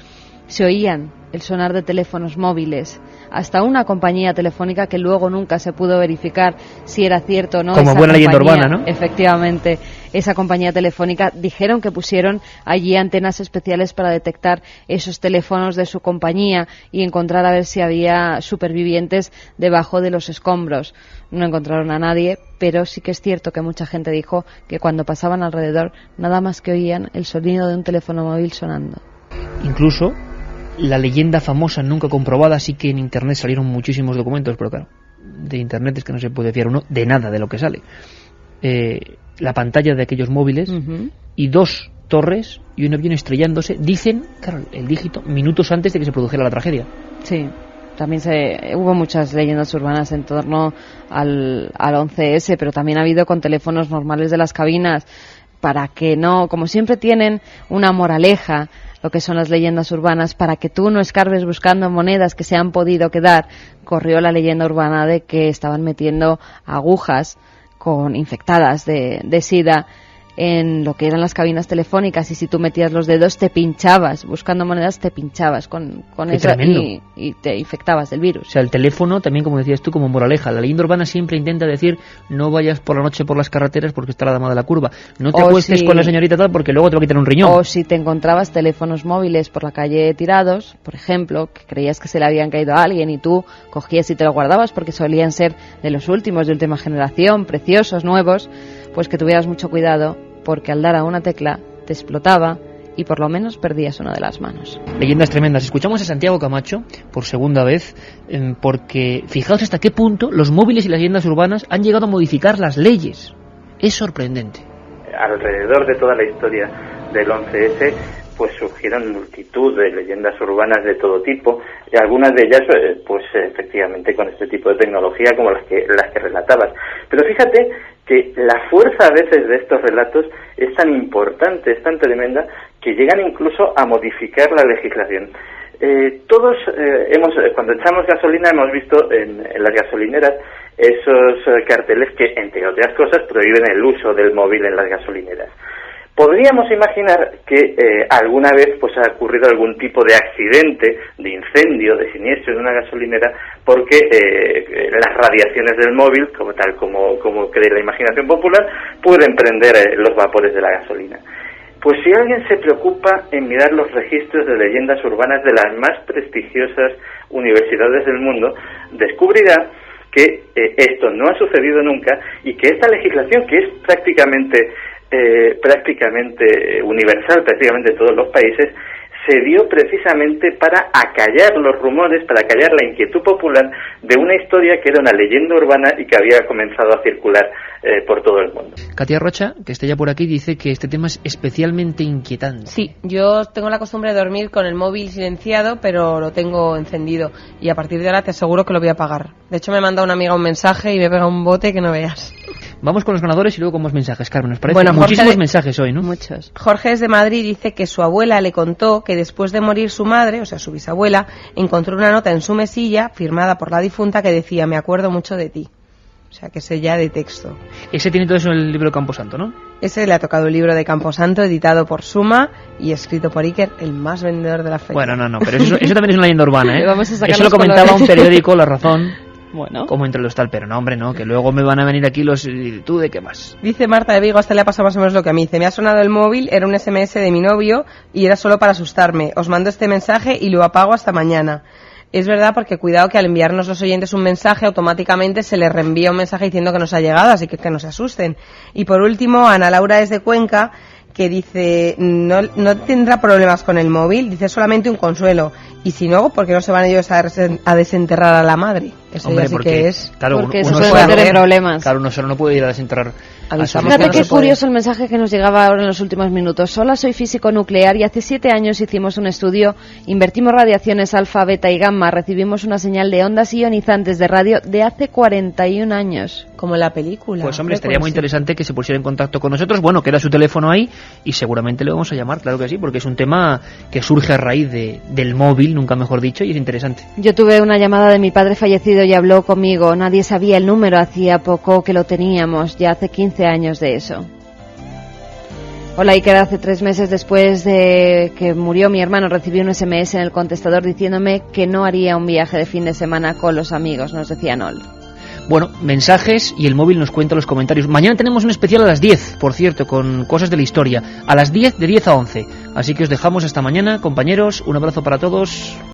se oían el sonar de teléfonos móviles, hasta una compañía telefónica que luego nunca se pudo verificar si era cierto o no. Como buena leyenda urbana, ¿no? Efectivamente, esa compañía telefónica dijeron que pusieron allí antenas especiales para detectar esos teléfonos de su compañía y encontrar a ver si había supervivientes debajo de los escombros. No encontraron a nadie, pero sí que es cierto que mucha gente dijo que cuando pasaban alrededor nada más que oían el sonido de un teléfono móvil sonando. Incluso la leyenda famosa nunca comprobada, sí que en internet salieron muchísimos documentos, pero claro, de internet es que no se puede fiar uno de nada de lo que sale. La pantalla de aquellos móviles y 2 torres y un avión estrellándose, dicen, claro, el dígito, minutos antes de que se produjera la tragedia. Sí, también hubo muchas leyendas urbanas en torno al 11S, pero también ha habido con teléfonos normales de las cabinas, para que no, como siempre tienen una moraleja, lo que son las leyendas urbanas, para que tú no escarbes buscando monedas que se han podido quedar. Corrió la leyenda urbana de que estaban metiendo agujas infectadas de SIDA en lo que eran las cabinas telefónicas, y si tú metías los dedos te pinchabas, buscando monedas te pinchabas con eso y te infectabas del virus. O sea, el teléfono también, como decías tú, como moraleja. La leyenda urbana siempre intenta decir: no vayas por la noche por las carreteras porque está la dama de la curva, no te acuestes con la señorita tal porque luego te va a quitar un riñón. O si te encontrabas teléfonos móviles por la calle tirados, por ejemplo, que creías que se le habían caído a alguien y tú cogías y te lo guardabas porque solían ser de los últimos, de última generación, preciosos, nuevos, pues que tuvieras mucho cuidado, porque al dar a una tecla te explotaba y por lo menos perdías una de las manos. Leyendas tremendas. Escuchamos a Santiago Camacho por segunda vez, porque fijaos hasta qué punto los móviles y las leyendas urbanas han llegado a modificar las leyes. Es sorprendente. Alrededor de toda la historia del 11S pues surgieron multitud de leyendas urbanas de todo tipo, y algunas de ellas pues efectivamente con este tipo de tecnología como las que relatabas. Pero fíjate que la fuerza a veces de estos relatos es tan importante, es tan tremenda, que llegan incluso a modificar la legislación. Todos cuando echamos gasolina hemos visto en las gasolineras esos carteles que, entre otras cosas, prohíben el uso del móvil en las gasolineras. Podríamos imaginar que alguna vez pues ha ocurrido algún tipo de accidente, de incendio, de siniestro en una gasolinera, porque las radiaciones del móvil, como cree la imaginación popular, pueden prender los vapores de la gasolina. Pues si alguien se preocupa en mirar los registros de leyendas urbanas de las más prestigiosas universidades del mundo, descubrirá que esto no ha sucedido nunca y que esta legislación, que es prácticamente universal, prácticamente en todos los países, se dio precisamente para acallar los rumores, para acallar la inquietud popular de una historia que era una leyenda urbana y que había comenzado a circular por todo el mundo. Katia Rocha, que está ya por aquí, dice que este tema es especialmente inquietante. Sí, yo tengo la costumbre de dormir con el móvil silenciado, pero lo tengo encendido y a partir de ahora te aseguro que lo voy a apagar. De hecho me manda una amiga un mensaje y me pega un bote que no veas. Vamos con los ganadores y luego con más mensajes, Carmen, ¿nos parece? Bueno, muchísimos mensajes hoy, ¿no? Muchos. Jorge es de Madrid, dice que su abuela le contó que después de morir su madre, o sea, su bisabuela, encontró una nota en su mesilla, firmada por la difunta, que decía: me acuerdo mucho de ti. O sea, que es ya de texto. Ese tiene todo eso en el libro de Camposanto, ¿no? Ese le ha tocado el libro de Camposanto, editado por Suma y escrito por Iker, el más vendedor de la feria. Bueno, no, pero eso también es una leyenda urbana, ¿eh? Vamos a sacar eso lo comentaba colores. un periódico, La Razón. Bueno. Como entre los tal, pero no, hombre, no, que luego me van a venir aquí los... ¿Tú de qué más? Dice Marta de Vigo, hasta le ha pasado más o menos lo que a mí. Dice: me ha sonado el móvil, era un SMS de mi novio y era solo para asustarme. Os mando este mensaje y lo apago hasta mañana. Es verdad, porque cuidado que al enviarnos los oyentes un mensaje, automáticamente se les reenvía un mensaje diciendo que nos ha llegado, así que no se asusten. Y por último, Ana Laura es de Cuenca, que dice: no tendrá problemas con el móvil, dice solamente un consuelo. Y si no, ¿por qué no se van ellos a desenterrar a la madre? Eso Hombre, ya sí porque, que es... claro, porque uno eso puede solo, meter en problemas. Claro, uno solo no puede ir a desenterrar. Fíjate qué curioso el mensaje que nos llegaba ahora en los últimos minutos. Hola, soy físico nuclear y hace 7 años hicimos un estudio, invertimos radiaciones alfa, beta y gamma, recibimos una señal de ondas ionizantes de radio de hace 41 años. Como en la película. Pues hombre, estaría muy interesante que se pusiera en contacto con nosotros. Bueno, queda su teléfono ahí y seguramente le vamos a llamar, claro que sí, porque es un tema que surge a raíz del móvil, nunca mejor dicho, y es interesante. Yo tuve una llamada de mi padre fallecido y habló conmigo. Nadie sabía el número, hacía poco que lo teníamos, ya hace 15 años de eso. Hola, Iker, hace 3 meses después de que murió mi hermano recibí un SMS en el contestador diciéndome que no haría un viaje de fin de semana con los amigos, nos decía Nol. Bueno, mensajes y el móvil nos cuenta los comentarios. Mañana tenemos un especial a las 10, por cierto, con cosas de la historia. A las 10, de 10 a 11. Así que os dejamos hasta mañana, compañeros. Un abrazo para todos.